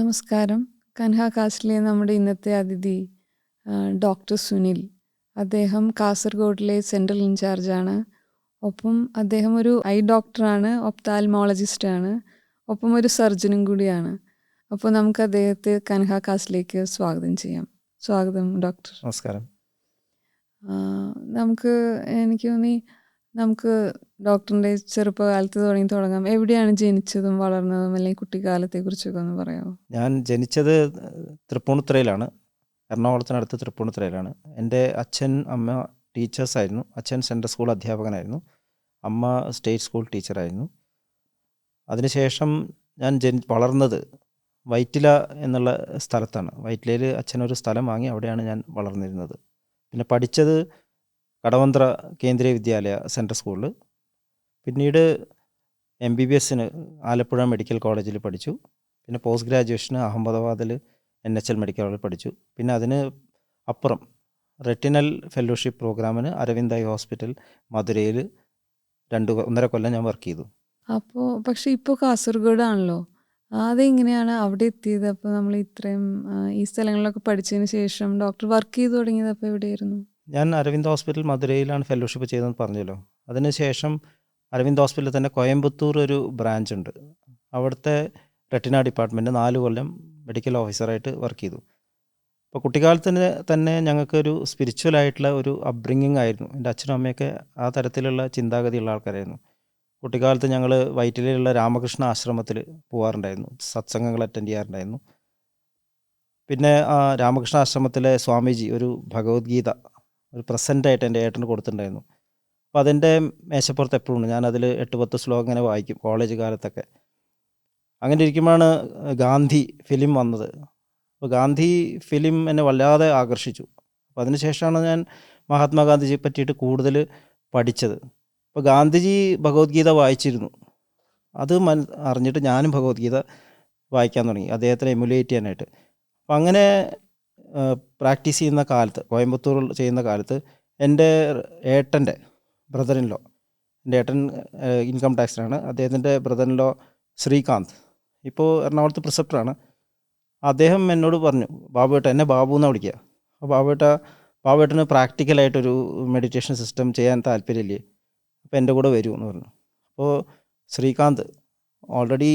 നമസ്കാരം. കൻഹ കാസ്റ്റിലെ നമ്മുടെ ഇന്നത്തെ അതിഥി ഡോക്ടർ സുനിൽ. അദ്ദേഹം കാസർഗോഡിലെ സെൻട്രൽ ഇൻചാർജാണ്. ഒപ്പം അദ്ദേഹം ഒരു ഐ ഡോക്ടറാണ്, ഒപ്താൽമോളജിസ്റ്റാണ്, ഒപ്പം ഒരു സർജനും കൂടിയാണ്. അപ്പോൾ നമുക്ക് അദ്ദേഹത്തെ കൻഹ കാസ്റ്റിലേക്ക് സ്വാഗതം ചെയ്യാം. സ്വാഗതം ഡോക്ടർ. നമസ്കാരം. എനിക്ക് തോന്നി നമുക്ക് ഡോക്ടറിൻ്റെ ചെറുപ്പകാലത്ത് തുടങ്ങാം. എവിടെയാണ് ജനിച്ചതും വളർന്നതും, അല്ലെങ്കിൽ കുട്ടിക്കാലത്തെക്കുറിച്ചൊക്കെ ഒന്ന് പറയാമോ? ഞാൻ ജനിച്ചത് തൃപ്പൂണിത്തുറയിലാണ്. എറണാകുളത്തിനടുത്ത് തൃപ്പൂണിത്തുറയിലാണ്. എൻ്റെ അച്ഛൻ അമ്മ ടീച്ചേഴ്സായിരുന്നു. അച്ഛൻ സെൻട്രൽ സ്കൂൾ അധ്യാപകനായിരുന്നു. അമ്മ സ്റ്റേറ്റ് സ്കൂൾ ടീച്ചറായിരുന്നു. അതിനുശേഷം ഞാൻ വളർന്നത് വൈറ്റില എന്നുള്ള സ്ഥലത്താണ്. വൈറ്റിലയിൽ അച്ഛനൊരു സ്ഥലം വാങ്ങി അവിടെയാണ് ഞാൻ വളർന്നിരുന്നത്. പിന്നെ പഠിച്ചത് കടവന്ത്ര കേന്ദ്രീയ വിദ്യാലയ സെൻട്രൽ സ്കൂളിൽ. പിന്നീട് MBBS ആലപ്പുഴ മെഡിക്കൽ കോളേജിൽ പഠിച്ചു. പിന്നെ പോസ്റ്റ് ഗ്രാജുവേഷന് അഹമ്മദാബാദിൽ NHL മെഡിക്കൽ കോളേജിൽ പഠിച്ചു. പിന്നെ അതിന് അപ്പുറം റെറ്റിനൽ ഫെലോഷിപ്പ് പ്രോഗ്രാമിന് അരവിന്ദ് ഐ ഹോസ്പിറ്റൽ മധുരയിൽ 1.5 കൊല്ലം ഞാൻ വർക്ക് ചെയ്തു. അപ്പോൾ പക്ഷേ ഇപ്പോൾ കാസർഗോഡാണല്ലോ, അതെങ്ങനെയാണ് അവിടെ എത്തിയത്? അപ്പോൾ നമ്മൾ ഇത്രയും ഈ സ്ഥലങ്ങളിലൊക്കെ പഠിച്ചതിന് ശേഷം ഡോക്ടർ വർക്ക് ചെയ്ത് തുടങ്ങിയത് അപ്പോൾ എവിടെയായിരുന്നു? ഞാൻ അരവിന്ദ് ഹോസ്പിറ്റൽ മധുരയിലാണ് ഫെലോഷിപ്പ് ചെയ്തതെന്ന് പറഞ്ഞല്ലോ. അതിനുശേഷം അരവിന്ദ് ഹോസ്പിറ്റലിൽ തന്നെ കോയമ്പത്തൂർ ഒരു ബ്രാഞ്ച് ഉണ്ട്. അവിടുത്തെ റെറ്റിന ഡിപ്പാർട്ട്മെൻറ്റ് 4 കൊല്ലം മെഡിക്കൽ ഓഫീസറായിട്ട് വർക്ക് ചെയ്തു. അപ്പോൾ കുട്ടിക്കാലത്തിന് തന്നെ ഞങ്ങൾക്കൊരു സ്പിരിച്വലായിട്ടുള്ള ഒരു അപ്ബ്രിങ്ങിങ് ആയിരുന്നു. എൻ്റെ അച്ഛനും അമ്മയൊക്കെ ആ തരത്തിലുള്ള ചിന്താഗതിയുള്ള ആൾക്കാരായിരുന്നു. കുട്ടിക്കാലത്ത് ഞങ്ങൾ വൈറ്റിലയിലുള്ള രാമകൃഷ്ണ ആശ്രമത്തിൽ പോകാറുണ്ടായിരുന്നു, സത്സംഗങ്ങൾ അറ്റൻഡ് ചെയ്യാറുണ്ടായിരുന്നു. പിന്നെ ആ രാമകൃഷ്ണ ആശ്രമത്തിലെ സ്വാമിജി ഒരു ഭഗവത്ഗീത ഒരു പ്രസൻ്റായിട്ട് എൻ്റെ ഏട്ടന് കൊടുത്തിട്ടുണ്ടായിരുന്നു. അപ്പോൾ അതിൻ്റെ മേശപ്പുറത്ത് എപ്പോഴും ഉണ്ട്. ഞാനതിൽ 8-10 ശ്ലോകം ഇങ്ങനെ വായിക്കും കോളേജ് കാലത്തൊക്കെ. അങ്ങനെ ഇരിക്കുമ്പോഴാണ് ഗാന്ധി ഫിലിം വന്നത്. അപ്പോൾ ഗാന്ധി ഫിലിം എന്നെ വല്ലാതെ ആകർഷിച്ചു. അപ്പോൾ അതിനുശേഷമാണ് ഞാൻ മഹാത്മാഗാന്ധിജിയെ പറ്റിയിട്ട് കൂടുതൽ പഠിച്ചത്. അപ്പോൾ ഗാന്ധിജി ഭഗവത്ഗീത വായിച്ചിരുന്നു. അത് അറിഞ്ഞിട്ട് ഞാനും ഭഗവത്ഗീത വായിക്കാൻ തുടങ്ങി, അദ്ദേഹത്തിനെ എമുലേറ്റ് ചെയ്യാനായിട്ട്. അപ്പം അങ്ങനെ പ്രാക്ടീസ് ചെയ്യുന്ന കാലത്ത്, കോയമ്പത്തൂർ ചെയ്യുന്ന കാലത്ത്, എൻ്റെ ഏട്ടൻ്റെ ബ്രദറിൻലോ, എൻ്റെ ഏട്ടൻ ഇൻകം ടാക്സിലാണ്, അദ്ദേഹത്തിൻ്റെ ബ്രദറിൻലോ ശ്രീകാന്ത് ഇപ്പോൾ എറണാകുളത്ത് പ്രിസപ്റ്ററാണ്. അദ്ദേഹം എന്നോട് പറഞ്ഞു, ബാബുവേട്ട, എന്നെ ബാബു എന്നാണ് വിളിക്കുക. അപ്പോൾ ബാബുവേട്ടന് പ്രാക്ടിക്കലായിട്ടൊരു മെഡിറ്റേഷൻ സിസ്റ്റം ചെയ്യാൻ താല്പര്യമില്ലേ, അപ്പോൾ എൻ്റെ കൂടെ വരുമെന്ന് പറഞ്ഞു. അപ്പോൾ ശ്രീകാന്ത് ഓൾറെഡി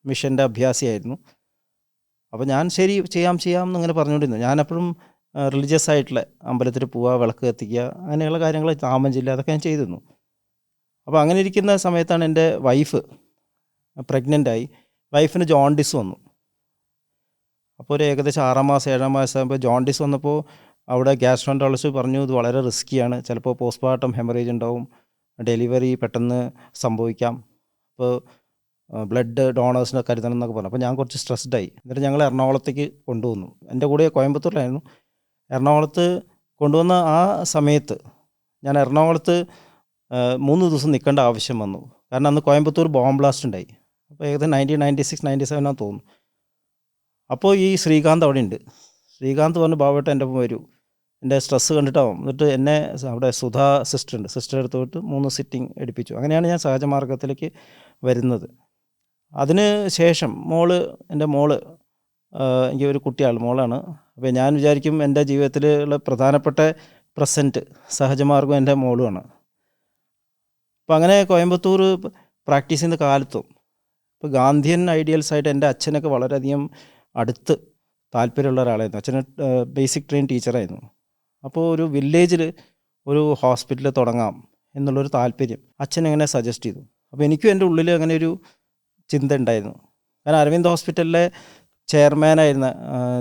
മിഷൻ്റെ അഭ്യാസിയായിരുന്നു. അപ്പോൾ ഞാൻ ശരി ചെയ്യാം എന്നിങ്ങനെ പറഞ്ഞുകൊണ്ടിരുന്നു. ഞാനെപ്പോഴും റിലീജിയസ് ആയിട്ടുള്ള അമ്പലത്തിൽ പോവുക, വിളക്ക് കത്തിക്കുക, അങ്ങനെയുള്ള കാര്യങ്ങൾ, നാമം ചൊല്ലുക, അതൊക്കെ ഞാൻ ചെയ്തിരുന്നു. അപ്പോൾ അങ്ങനെ ഇരിക്കുന്ന സമയത്താണ് എൻ്റെ വൈഫ് പ്രഗ്നൻ്റായി. വൈഫിന് ജോണ്ടിസ് വന്നു. അപ്പോൾ ഒരു ഏകദേശം 6 മാസം 7 മാസം ആകുമ്പോൾ ജോണ്ടിസ് വന്നപ്പോൾ അവിടെ ഗ്യാസ്ട്രോൻട്രോളജിസ്റ്റ് പറഞ്ഞു, ഇത് വളരെ റിസ്ക്കിയാണ്, ചിലപ്പോൾ പോസ്റ്റ്മോർട്ടം ഹെമറേജ് ഉണ്ടാവും, ഡെലിവറി പെട്ടെന്ന് സംഭവിക്കാം, അപ്പോൾ ബ്ലഡ് ഡോണേഴ്സിനെ കരുതണം എന്നൊക്കെ പറഞ്ഞു. അപ്പോൾ ഞാൻ കുറച്ച് സ്ട്രെസ്ഡായി. എന്നിട്ട് ഞങ്ങൾ എറണാകുളത്തേക്ക് കൊണ്ടുവന്നു. എൻ്റെ കൂടെ കോയമ്പത്തൂരിലായിരുന്നു. എറണാകുളത്ത് കൊണ്ടുവന്ന ആ സമയത്ത് ഞാൻ എറണാകുളത്ത് 3 ദിവസം നിൽക്കേണ്ട ആവശ്യം വന്നു. കാരണം അന്ന് കോയമ്പത്തൂർ ബോംബ് ബ്ലാസ്റ്റ് ഉണ്ടായി. അപ്പോൾ ഏകദേശം 1996-97 തോന്നുന്നു. അപ്പോൾ ഈ ശ്രീകാന്ത് അവിടെ ഉണ്ട്. ശ്രീകാന്ത് പറഞ്ഞു, ബാബുവേട്ട എൻ്റെ ഒപ്പം വരൂ, എൻ്റെ സ്ട്രെസ്സ് കണ്ടിട്ടാവും. എന്നിട്ട് എന്നെ അവിടെ സുധാ സിസ്റ്റർ എടുത്തോട്ട് 3 സിറ്റിംഗ് എടുപ്പിച്ചു. അങ്ങനെയാണ് ഞാൻ സഹജമാർഗത്തിലേക്ക് വരുന്നത്. അതിന് ശേഷം എൻ്റെ മോള് എനിക്ക് ഒരു മോളാണ്. അപ്പോൾ ഞാൻ വിചാരിക്കും എൻ്റെ ജീവിതത്തിലുള്ള പ്രധാനപ്പെട്ട പ്രസൻറ്റ് സഹജമാർഗം എൻ്റെ മോളുമാണ്. അപ്പോൾ അങ്ങനെ കോയമ്പത്തൂർ പ്രാക്ടീസ് ചെയ്യുന്ന കാലത്തും ഇപ്പോൾ ഗാന്ധിയൻ ഐഡിയൽസായിട്ട് എൻ്റെ അച്ഛനൊക്കെ വളരെയധികം അടുത്ത് താല്പര്യമുള്ള ഒരാളായിരുന്നു. അച്ഛന് ബേസിക് ട്രെയിൻ ടീച്ചറായിരുന്നു. അപ്പോൾ ഒരു വില്ലേജിൽ ഒരു ഹോസ്പിറ്റൽ തുടങ്ങാം എന്നുള്ളൊരു താല്പര്യം അച്ഛൻ എങ്ങനെ സജസ്റ്റ് ചെയ്തു. അപ്പോൾ എനിക്കും എൻ്റെ ഉള്ളിൽ അങ്ങനെ ഒരു ചിന്ത ഉണ്ടായിരുന്നു. കാരണം അരവിന്ദ് ഹോസ്പിറ്റലിലെ ചെയർമാനായിരുന്ന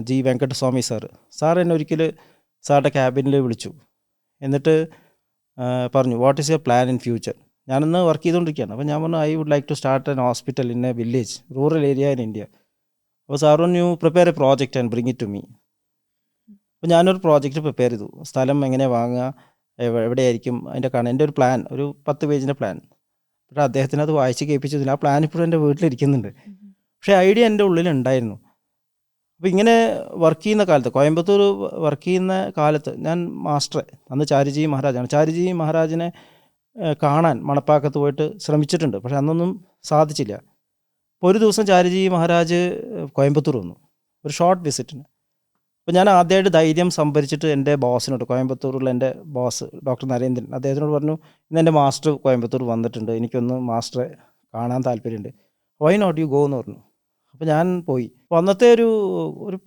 ജി വെങ്കട്ടസ്വാമി സാർ എന്നെ ഒരിക്കൽ സാറിൻ്റെ ക്യാബിനിൽ വിളിച്ചു. എന്നിട്ട് പറഞ്ഞു, what is your plan in future? ഞാനന്ന് വർക്ക് ചെയ്തുകൊണ്ടിരിക്കുകയാണ്. അപ്പോൾ ഞാൻ പറഞ്ഞു, I would like to start an hospital in a village, rural area in India. അപ്പോൾ സാർ പറഞ്ഞു, prepare a project and bring it to me. അപ്പോൾ ഞാനൊരു പ്രോജക്റ്റ് പ്രിപ്പയർ ചെയ്തു. സ്ഥലം എങ്ങനെ വാങ്ങുക, എവിടെയായിരിക്കും, എൻ്റെ ഒരു പ്ലാൻ, ഒരു 10 പേജിൻ്റെ പ്ലാൻ. പക്ഷേ അദ്ദേഹത്തിന് അത് വായിച്ച് കേൾപ്പിച്ചതില്ല. ആ പ്ലാൻ ഇപ്പോഴും എൻ്റെ വീട്ടിലിരിക്കുന്നുണ്ട്. പക്ഷേ ഐഡിയ എൻ്റെ ഉള്ളിലുണ്ടായിരുന്നു. അപ്പോൾ ഇങ്ങനെ വർക്ക് ചെയ്യുന്ന കാലത്ത്, കോയമ്പത്തൂർ വർക്ക് ചെയ്യുന്ന കാലത്ത്, ഞാൻ മാസ്റ്റർ, അന്ന് ചാരുജി മഹാരാജാണ്, ചാരുജി മഹാരാജിനെ കാണാൻ മണപ്പാക്കത്ത് പോയിട്ട് ശ്രമിച്ചിട്ടുണ്ട്. പക്ഷെ അന്നൊന്നും സാധിച്ചില്ല. അപ്പോൾ ഒരു ദിവസം ചാരുജി മഹാരാജ് കോയമ്പത്തൂർ വന്നു ഒരു ഷോർട്ട് വിസിറ്റിന്. അപ്പോൾ ഞാൻ ആദ്യമായിട്ട് ധൈര്യം സംഭരിച്ചിട്ട് എൻ്റെ ബോസിനോട്, കോയമ്പത്തൂരുള്ള എൻ്റെ ബോസ് ഡോക്ടർ നരേന്ദ്രൻ, അദ്ദേഹത്തിനോട് പറഞ്ഞു, ഇന്ന് എൻ്റെ മാസ്റ്റർ കോയമ്പത്തൂർ വന്നിട്ടുണ്ട്, എനിക്കൊന്ന് മാസ്റ്ററെ കാണാൻ താല്പര്യമുണ്ട്, വൈ നോട്ട് യു ഗോ എന്ന് പറഞ്ഞു. അപ്പോൾ ഞാൻ പോയി. അപ്പോൾ അന്നത്തെ ഒരു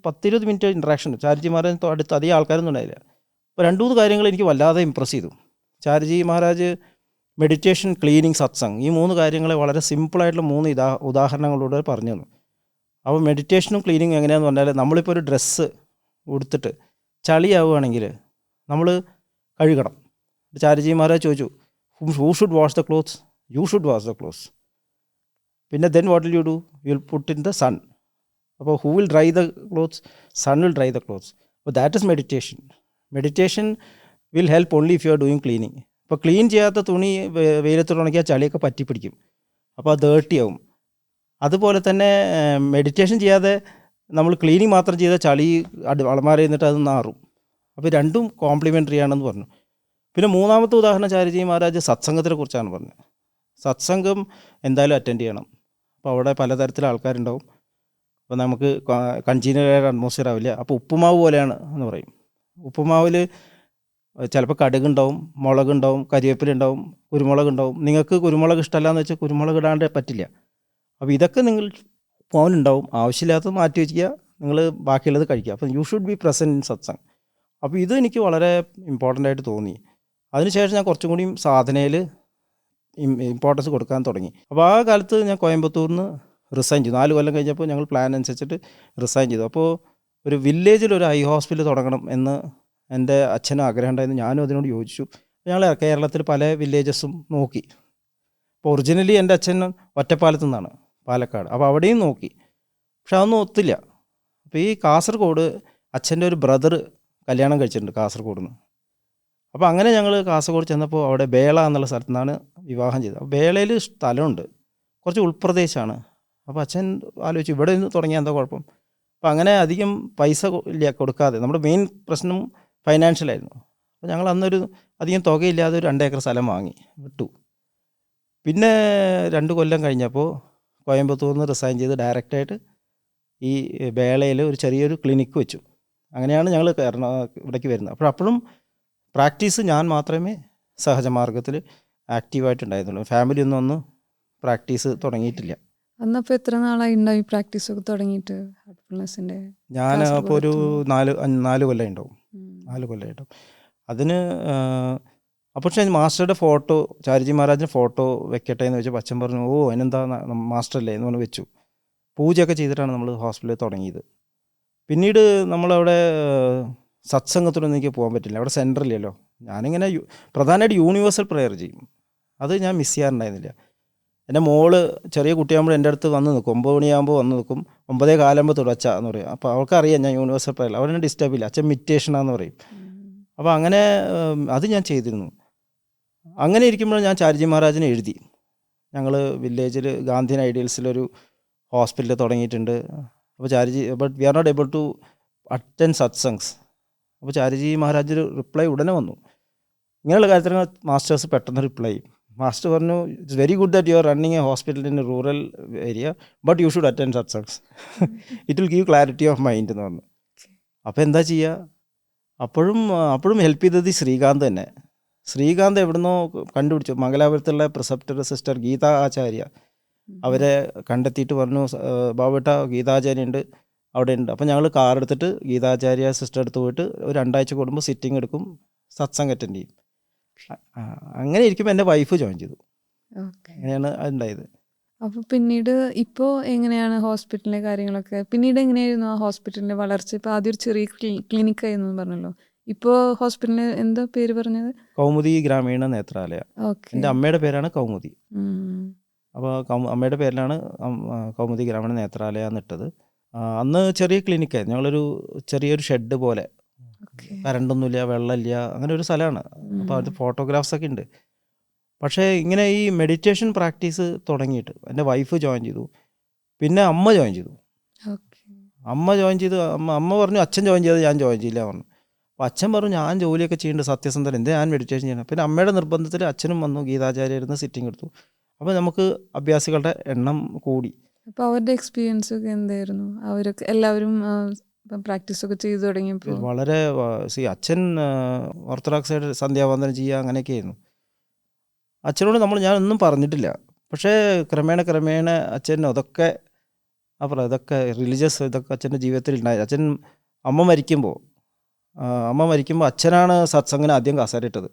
10-20 മിനിറ്റ് ഇൻട്രാക്ഷൻ. ചാരുജി മഹാരാജ് അടുത്ത് അധികം ആൾക്കാരൊന്നും ഉണ്ടായില്ല. അപ്പോൾ 2-3 കാര്യങ്ങൾ എനിക്ക് വല്ലാതെ ഇമ്പ്രസ് ചെയ്തു. ചാരുജി മഹാരാജ് മെഡിറ്റേഷൻ, ക്ലീനിങ്, സത്സംഗ്, ഈ 3 കാര്യങ്ങളെ വളരെ സിമ്പിളായിട്ടുള്ള 3 ഉദാഹരണങ്ങളോട് പറഞ്ഞു തന്നു. അപ്പോൾ മെഡിറ്റേഷനും ക്ലീനിങ്ങും എങ്ങനെയാണെന്ന് പറഞ്ഞാൽ, നമ്മളിപ്പോൾ ഒരു ഡ്രസ്സ് ഉടുത്തിട്ട് ചളിയാവുകയാണെങ്കിൽ നമ്മൾ കഴുകണം. ചാരുജി മഹാരാജ് ചോദിച്ചു, who should wash the clothes? You should wash the clothes. പിന്നെ then what will you do? You will put in the sun. അപ്പോൾ who will dry the clothes? Sun will dry the clothes. അപ്പോൾ that is meditation. Meditation will help only if you are doing cleaning. ഇപ്പോൾ clean ചെയ്യാത്ത തുണി വെയിലത്തോട് ഉണക്കിയാൽ ചളിയൊക്കെ പറ്റി പിടിക്കും, അപ്പോൾ അത് dirty ആവും. അതുപോലെ തന്നെ മെഡിറ്റേഷൻ ചെയ്യാതെ നമ്മൾ ക്ലീനിങ് മാത്രം ചെയ്താൽ ചളി അളമാരി നിന്നിട്ട് അത് നാറും. അപ്പോൾ രണ്ടും കോംപ്ലിമെൻ്ററി ആണെന്ന് പറഞ്ഞു. പിന്നെ 3ാമത്തെ ഉദാഹരണം ചാരുജി മഹാരാജ് സത്സംഗത്തിനെ കുറിച്ചാണ് പറഞ്ഞത്. സത്സംഗം എന്തായാലും അറ്റൻഡ് ചെയ്യണം. അപ്പോൾ അവിടെ പലതരത്തിലുള്ള ആൾക്കാരുണ്ടാവും. അപ്പോൾ നമുക്ക് കൺജീനിയറായ അറ്റ്മോസ്ഫിയർ ആവില്ല. അപ്പോൾ ഉപ്പുമാവ് പോലെയാണ് എന്ന് പറയും. ഉപ്പുമാവിൽ ചിലപ്പോൾ കടുകുണ്ടാവും, മുളകുണ്ടാവും, കരിവേപ്പിലുണ്ടാവും, കുരുമുളകുണ്ടാവും. നിങ്ങൾക്ക് കുരുമുളക് ഇഷ്ടമല്ല എന്ന് വെച്ചാൽ കുരുമുളക് ഇടാണ്ട് പറ്റില്ല. അപ്പോൾ ഇതൊക്കെ നിങ്ങൾ ഫോനുണ്ടാവും, ആവശ്യമില്ലാത്തത് മാറ്റി വയ്ക്കുക, നിങ്ങൾ ബാക്കിയുള്ളത് കഴിക്കുക. അപ്പോൾ you should be present in satsang. അപ്പോൾ ഇത് എനിക്ക് വളരെ ഇമ്പോർട്ടൻ്റ് ആയിട്ട് തോന്നി. അതിനുശേഷം ഞാൻ കുറച്ചും കൂടിയും സാധനയിൽ ഇമ്പോർട്ടൻസ് കൊടുക്കാൻ തുടങ്ങി. അപ്പോൾ ആ കാലത്ത് ഞാൻ കോയമ്പത്തൂരിൽ നിന്ന് റിസൈൻ ചെയ്തു. 4 കൊല്ലം കഴിഞ്ഞപ്പോൾ ഞങ്ങൾ പ്ലാൻ അനുസരിച്ചിട്ട് റിസൈൻ ചെയ്തു. അപ്പോൾ ഒരു വില്ലേജിൽ ഒരു ഐ ഹോസ്പിറ്റൽ തുടങ്ങണം എന്ന് എൻ്റെ അച്ഛനും ആഗ്രഹം ഉണ്ടായിരുന്നു. ഞാനും അതിനോട് യോജിച്ചു. ഞങ്ങൾ കേരളത്തിൽ പല വില്ലേജസും നോക്കി. അപ്പോൾ ഒറിജിനലി എൻ്റെ അച്ഛൻ ഒറ്റപ്പാലത്തു നിന്നാണ്, പാലക്കാട്. അപ്പോൾ അവിടെയും നോക്കി, പക്ഷെ അതൊന്നും ഒത്തില്ല. അപ്പോൾ ഈ കാസർഗോഡ് അച്ഛൻ്റെ ഒരു ബ്രദർ കല്യാണം കഴിച്ചിട്ടുണ്ട് കാസർഗോഡ് നിന്ന്. അപ്പോൾ അങ്ങനെ ഞങ്ങൾ കാസർഗോഡ് ചെന്നപ്പോൾ അവിടെ ബേള എന്നുള്ള സ്ഥലത്തു നിന്നാണ് വിവാഹം ചെയ്തത്. അപ്പോൾ ബേളയിൽ സ്ഥലമുണ്ട്, കുറച്ച് ഉൾപ്രദേശമാണ്. അപ്പോൾ അച്ഛൻ ആലോചിച്ചു, ഇവിടെ നിന്ന് തുടങ്ങിയാൽ എന്താ കുഴപ്പം. അപ്പോൾ അങ്ങനെ അധികം പൈസ ഇല്ല കൊടുക്കാതെ, നമ്മുടെ മെയിൻ പ്രശ്നം ഫൈനാൻഷ്യലായിരുന്നു. അപ്പോൾ ഞങ്ങൾ അന്നൊരു അധികം തുകയില്ലാതെ ഒരു 2 ഏക്കർ സ്ഥലം വാങ്ങി വിട്ടു. പിന്നെ 2 കൊല്ലം കഴിഞ്ഞപ്പോൾ കോയമ്പത്തൂരിൽ നിന്ന് റിസൈൻ ചെയ്ത് ഡയറക്റ്റായിട്ട് ഈ ബേളയിൽ ഒരു ചെറിയൊരു ക്ലിനിക്ക് വെച്ചു. അങ്ങനെയാണ് ഞങ്ങൾ ഇവിടേക്ക് വരുന്നത്. അപ്പോഴും പ്രാക്ടീസ് ഞാൻ മാത്രമേ സഹജമാർഗത്തിൽ ആക്റ്റീവായിട്ടുണ്ടായിരുന്നുള്ളൂ. ഫാമിലി ഒന്നും പ്രാക്ടീസ് തുടങ്ങിയിട്ടില്ല. അന്നപ്പോൾ എത്ര നാളായി ഉണ്ടാവും ഈ പ്രാക്ടീസൊക്കെ തുടങ്ങിയിട്ട് ഹാർട്ട്ഫുൾനെസ്സിൻ്റെ? ഞാൻ അപ്പോൾ ഒരു കാസർഗോഡ് 4 കൊല്ലം ഉണ്ടാവും. ഉം. 4 കൊല്ലം ഉണ്ടാവും. അതിന് പക്ഷേ മാസ്റ്ററുടെ ഫോട്ടോ, ചാരുജി മഹാരാജിൻ്റെ ഫോട്ടോ വെക്കട്ടെ എന്ന് വെച്ചാൽ അച്ഛൻ പറഞ്ഞു, ഓ അതിനെന്താ മാസ്റ്ററല്ലേ എന്ന് പറഞ്ഞ് വെച്ചു. പൂജയൊക്കെ ചെയ്തിട്ടാണ് നമ്മൾ ഹോസ്പിറ്റലിൽ തുടങ്ങിയത്. പിന്നീട് നമ്മളവിടെ സത്സംഗത്തിനൊന്നും എനിക്ക് പോകാൻ പറ്റില്ല, അവിടെ സെൻറ്ററില്ലല്ലോ. ഞാനിങ്ങനെ പ്രധാനമായിട്ട് യൂണിവേഴ്സൽ പ്രെയർ ചെയ്യും, അത് ഞാൻ മിസ് ചെയ്യാറുണ്ടായിരുന്നില്ല. എൻ്റെ മോള് ചെറിയ കുട്ടിയാകുമ്പോൾ എൻ്റെ അടുത്ത് വന്ന് നിൽക്കും, 9 മണിയാകുമ്പോൾ വന്ന് നിൽക്കും, 9:15 തുടച്ച എന്ന് പറയും. അപ്പോൾ അവൾക്കറിയാം ഞാൻ യൂണിവേഴ്സൽ പ്രെയർ, അവരെന്നെ ഡിസ്റ്റർബ് ഇല്ല, അച്ഛൻ മിറ്റേഷനാന്ന് പറയും. അപ്പോൾ അങ്ങനെ അത് ഞാൻ ചെയ്തിരുന്നു. അങ്ങനെ ഇരിക്കുമ്പോൾ ഞാൻ ചാരുജി മഹാരാജിനെ എഴുതി, ഞങ്ങൾ വില്ലേജിൽ ഗാന്ധിയൻ ഐഡിയൽസിലൊരു ഹോസ്പിറ്റൽ തുടങ്ങിയിട്ടുണ്ട്. അപ്പോൾ Chariji, but we are not able to attend satsangs. അപ്പോൾ ചാരുജി മഹാരാജ് റിപ്ലൈ ഉടനെ വന്നു. ഇങ്ങനെയുള്ള കാര്യത്തിന് മാസ്റ്റേഴ്സ് പെട്ടെന്ന് റിപ്ലൈ ചെയ്യും. മാസ്റ്റർ പറഞ്ഞു, it's very good that you are running a hospital in a rural area, but you should attend satsangs, it will give clarity of mind എന്ന് പറഞ്ഞു. അപ്പോൾ എന്താ ചെയ്യുക? അപ്പോഴും ഹെൽപ്പ് ചെയ്തത് ഈ ശ്രീകാന്ത് തന്നെ. ശ്രീകാന്ത് എവിടുന്നോ കണ്ടുപിടിച്ചു, മംഗലാപുരത്തുള്ള പ്രിസെപ്റ്റർ സിസ്റ്റർ ഗീതാ ആചാര്യ, അവരെ കണ്ടെത്തിയിട്ട് പറഞ്ഞു, ബാബുട്ട ഗീതാചാര്യ ഉണ്ട് അവിടെ ഉണ്ട്. അപ്പോൾ ഞങ്ങൾ കാർ എടുത്തിട്ട് ഗീതാചാര്യ സിസ്റ്റർ അടുത്ത് പോയിട്ട് ഒരു 2 ആഴ്ച കൂടുമ്പോൾ സിറ്റിംഗ് എടുക്കും, സത്സംഗ് അറ്റൻഡ് ചെയ്യും. അങ്ങനെ ഇരിക്കുമ്പോൾ എൻ്റെ വൈഫ് ജോയിൻ ചെയ്തു. ഓക്കെ. അങ്ങനെയാണ് അതുണ്ടായത്. അപ്പോൾ പിന്നീട് ഇപ്പോൾ എങ്ങനെയാണ് ഹോസ്പിറ്റലിലെ കാര്യങ്ങളൊക്കെ? പിന്നീട് എങ്ങനെയായിരുന്നു ആ ഹോസ്പിറ്റലിൻ്റെ വളർച്ച? ഇപ്പോൾ ആദ്യം ഒരു ചെറിയ ക്ലിനിക്കായിരുന്നു പറഞ്ഞല്ലോ, ഇപ്പോൾ ഹോസ്പിറ്റലിന് എന്താ പേര് പറഞ്ഞത്? കൗമുദി ഗ്രാമീണ നേത്രാലയ. ഓക്കെ. എൻ്റെ അമ്മയുടെ പേരാണ് കൗമുദി. അപ്പോൾ അമ്മയുടെ പേരിലാണ് കൗമുദി ഗ്രാമീണ നേത്രാലയ എന്നിട്ടത്. അന്ന് ചെറിയ ക്ലിനിക്കായിരുന്നു, ഞങ്ങളൊരു ചെറിയൊരു ഷെഡ് പോലെ, ഓക്കെ. കറണ്ടൊന്നുമില്ല, വെള്ളമില്ല, അങ്ങനെ ഒരു സ്ഥലമാണ്. അപ്പോൾ അത് ഫോട്ടോഗ്രാഫ്സൊക്കെ ഉണ്ട്. പക്ഷേ ഇങ്ങനെ ഈ മെഡിറ്റേഷൻ പ്രാക്ടീസ് തുടങ്ങിയിട്ട് എൻ്റെ വൈഫ് ജോയിൻ ചെയ്തു, പിന്നെ അമ്മ ജോയിൻ ചെയ്തു. ഓക്കെ. അമ്മ ജോയിൻ ചെയ്ത് അമ്മ പറഞ്ഞു അച്ഛൻ ജോയിൻ ചെയ്ത് ഞാൻ ജോയിൻ ചെയ്യില്ല പറഞ്ഞു. അപ്പോൾ അച്ഛൻ പറഞ്ഞു, ഞാൻ ജോലിയൊക്കെ ചെയ്യുന്നുണ്ട് സത്യസന്ധൻ, എന്ത് ഞാൻ മെഡിറ്റേഷൻ ചെയ്യണം. പിന്നെ അമ്മയുടെ നിർബന്ധത്തിൽ അച്ഛനും വന്നു, ഗീതാചാര്യ ഇരുന്ന് സിറ്റിംഗ് എടുത്തു. അപ്പോൾ നമുക്ക് അഭ്യാസികളുടെ എണ്ണം കൂടി. അപ്പോൾ അവരുടെ എക്സ്പീരിയൻസ് ഒക്കെ എന്തായിരുന്നു? അവരൊക്കെ എല്ലാവരും പ്രാക്ടീസൊക്കെ ചെയ്തു തുടങ്ങിയപ്പോൾ? വളരെ അച്ഛൻ ഓർത്തഡോക്സ് ആയിട്ട് സന്ധ്യാവന്ദനം ചെയ്യുക അങ്ങനെയൊക്കെയായിരുന്നു. അച്ഛനോട് ഞാൻ ഒന്നും പറഞ്ഞിട്ടില്ല. പക്ഷേ ക്രമേണ അച്ഛൻ അതൊക്കെ ഇതൊക്കെ റിലീജിയസ് ഇതൊക്കെ അച്ഛൻ്റെ ജീവിതത്തിൽ ഉണ്ടായി. അമ്മ മരിക്കുമ്പോൾ അച്ഛനാണ് സത്സംഗിന് ആദ്യം കസേരയിട്ടത്.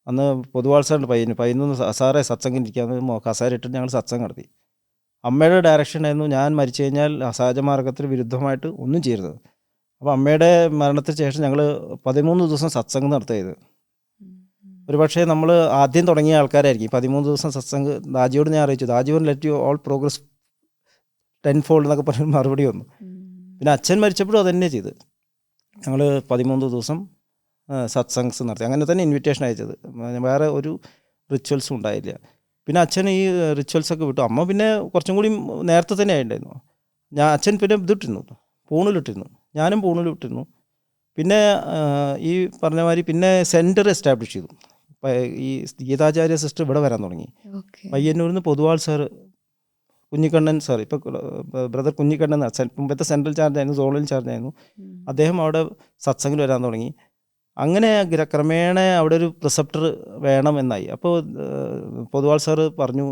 അന്ന് പൊതുവാത്സവമുണ്ട് പയ്യന്നൂർ സാറേ സത്സംഗിന് ഇരിക്കാമെന്ന് കസേരയിട്ടിട്ട് ഞങ്ങൾ സത്സംഗം നടത്തി. അമ്മയുടെ ഡയറക്ഷൻ ആയിരുന്നു ഞാൻ മരിച്ചു കഴിഞ്ഞാൽ അസഹജമാർഗത്തിന് വിരുദ്ധമായിട്ട് ഒന്നും ചെയ്യരുത്. അപ്പോൾ അമ്മയുടെ മരണത്തിന് ശേഷം ഞങ്ങൾ 13 ദിവസം സത്സംഗം നടത്തിയത്. ഒരുപക്ഷെ നമ്മൾ ആദ്യം തുടങ്ങിയ ആൾക്കാരായിരിക്കും 13 ദിവസം സത്സംഗ്. ദാജിയോട് ഞാൻ അറിയിച്ചു, Daaji one let you all progress 10 fold എന്നൊക്കെ പറഞ്ഞ മറുപടി വന്നു. പിന്നെ അച്ഛൻ മരിച്ചപ്പോഴും അത് തന്നെ ചെയ്ത്. ഞങ്ങൾ 13 ദിവസം സത്സംഗ്സ് നടത്തി. അങ്ങനെ തന്നെ ഇൻവിറ്റേഷൻ അയച്ചത്. വേറെ ഒരു റിച്വൽസും ഉണ്ടായില്ല. പിന്നെ അച്ഛൻ ഈ റിച്വൽസൊക്കെ വിട്ടു. അമ്മ പിന്നെ കുറച്ചും കൂടി നേരത്തെ തന്നെ ആയിട്ടുണ്ടായിരുന്നു. അച്ഛൻ പിന്നെ ഇതിട്ടിരുന്നു, പൂണിലിട്ടിരുന്നു. ഞാനും പൂണിലിട്ടിരുന്നു. പിന്നെ ഈ പറഞ്ഞ മാതിരി പിന്നെ സെൻറ്റർ എസ്റ്റാബ്ലിഷ് ചെയ്തു. ഈ ഗീതാചാര്യ സിസ്റ്റർ ഇവിടെ വരാൻ തുടങ്ങി. പയ്യന്നൂരിൽ നിന്ന് പൊതുവാൾ സാർ, കുഞ്ഞിക്കണ്ണൻ സാർ, ഇപ്പോൾ ബ്രദർ കുഞ്ഞിക്കണ്ണൻ മുമ്പത്തെ സെൻട്രൽ ചാർജായിരുന്നു, സോണൽ ചാർജായിരുന്നു. അദ്ദേഹം അവിടെ സത്സംഗിൽ വരാൻ തുടങ്ങി. അങ്ങനെ ക്രമേണ അവിടെ ഒരു പ്രിസെപ്റ്റർ വേണമെന്നായി. അപ്പോൾ പൊതുവാൾ സാറ് പറഞ്ഞു,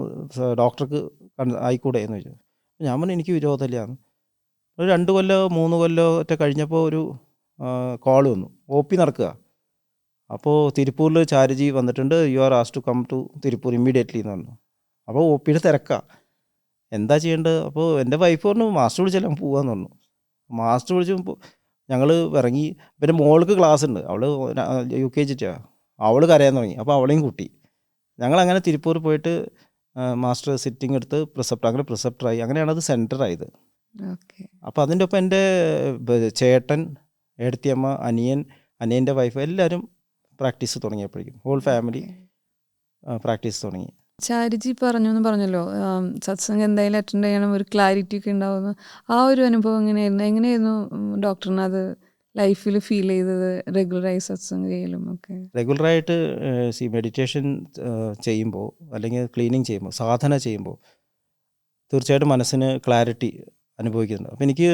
ഡോക്ടർക്ക് ആയിക്കൂടെ എന്ന് ചോദിച്ചു. ഞാൻ പറഞ്ഞു എനിക്ക് വിരോധമില്ല. ഒരു 2 കൊല്ലോ 3 കൊല്ലോ ഒറ്റ കഴിഞ്ഞപ്പോൾ ഒരു കോൾ വന്നു, OP നടക്കുക. അപ്പോൾ തിരുപ്പൂരിൽ ചാരുജി വന്നിട്ടുണ്ട്, you are asked to come to Tiruppur immediately എന്ന് പറഞ്ഞു. അപ്പോൾ OPയുടെ തിരക്കാണ്, എന്താ ചെയ്യേണ്ടത്? അപ്പോൾ എൻ്റെ വൈഫ് പറഞ്ഞു മാസ്റ്റർ വിളിച്ചാൽ പോകാമെന്ന് പറഞ്ഞു. മാസ്റ്റർ വിളിച്ചു ഞങ്ങൾ ഇറങ്ങി. പിന്നെ മോൾക്ക് ക്ലാസ് ഉണ്ട്, അവൾ UKG അവൾ കരയാൻ തുടങ്ങി. അപ്പോൾ അവളെയും കൂട്ടി ഞങ്ങളങ്ങനെ തിരുപ്പൂർ പോയിട്ട് മാസ്റ്റർ സിറ്റിംഗ് എടുത്ത് അങ്ങനെ പ്രിസെപ്റ്ററായി. അങ്ങനെയാണ് അത് സെൻറ്ററായത്. അപ്പോൾ അതിൻ്റെ ഒപ്പം എൻ്റെ ചേട്ടൻ, ഏടത്തിയമ്മ, അനിയൻ്റെ വൈഫ് എല്ലാവരും പ്രാക്ടീസ് തുടങ്ങിയപ്പോഴേക്കും ഹോൾ ഫാമിലി പ്രാക്ടീസ് തുടങ്ങി. ചാരുജി പറഞ്ഞല്ലോ സത്സംഗം എന്തായാലും അറ്റൻഡ് ചെയ്യണം, ഒരു ക്ലാരിറ്റി ഒക്കെ ഉണ്ടാവുന്നു. ആ ഒരു അനുഭവം എങ്ങനെയായിരുന്നു ഡോക്ടറിന് അത് ലൈഫിൽ ഫീൽ ചെയ്തത്? റെഗുലറായി സത്സംഗം ചെയ്യലും ഒക്കെ റെഗുലറായിട്ട് മെഡിറ്റേഷൻ ചെയ്യുമ്പോൾ അല്ലെങ്കിൽ ക്ലീനിങ് ചെയ്യുമ്പോൾ, സാധന ചെയ്യുമ്പോൾ തീർച്ചയായിട്ടും മനസ്സിന് ക്ലാരിറ്റി അനുഭവിക്കുന്നുണ്ട്. അപ്പോൾ എനിക്ക്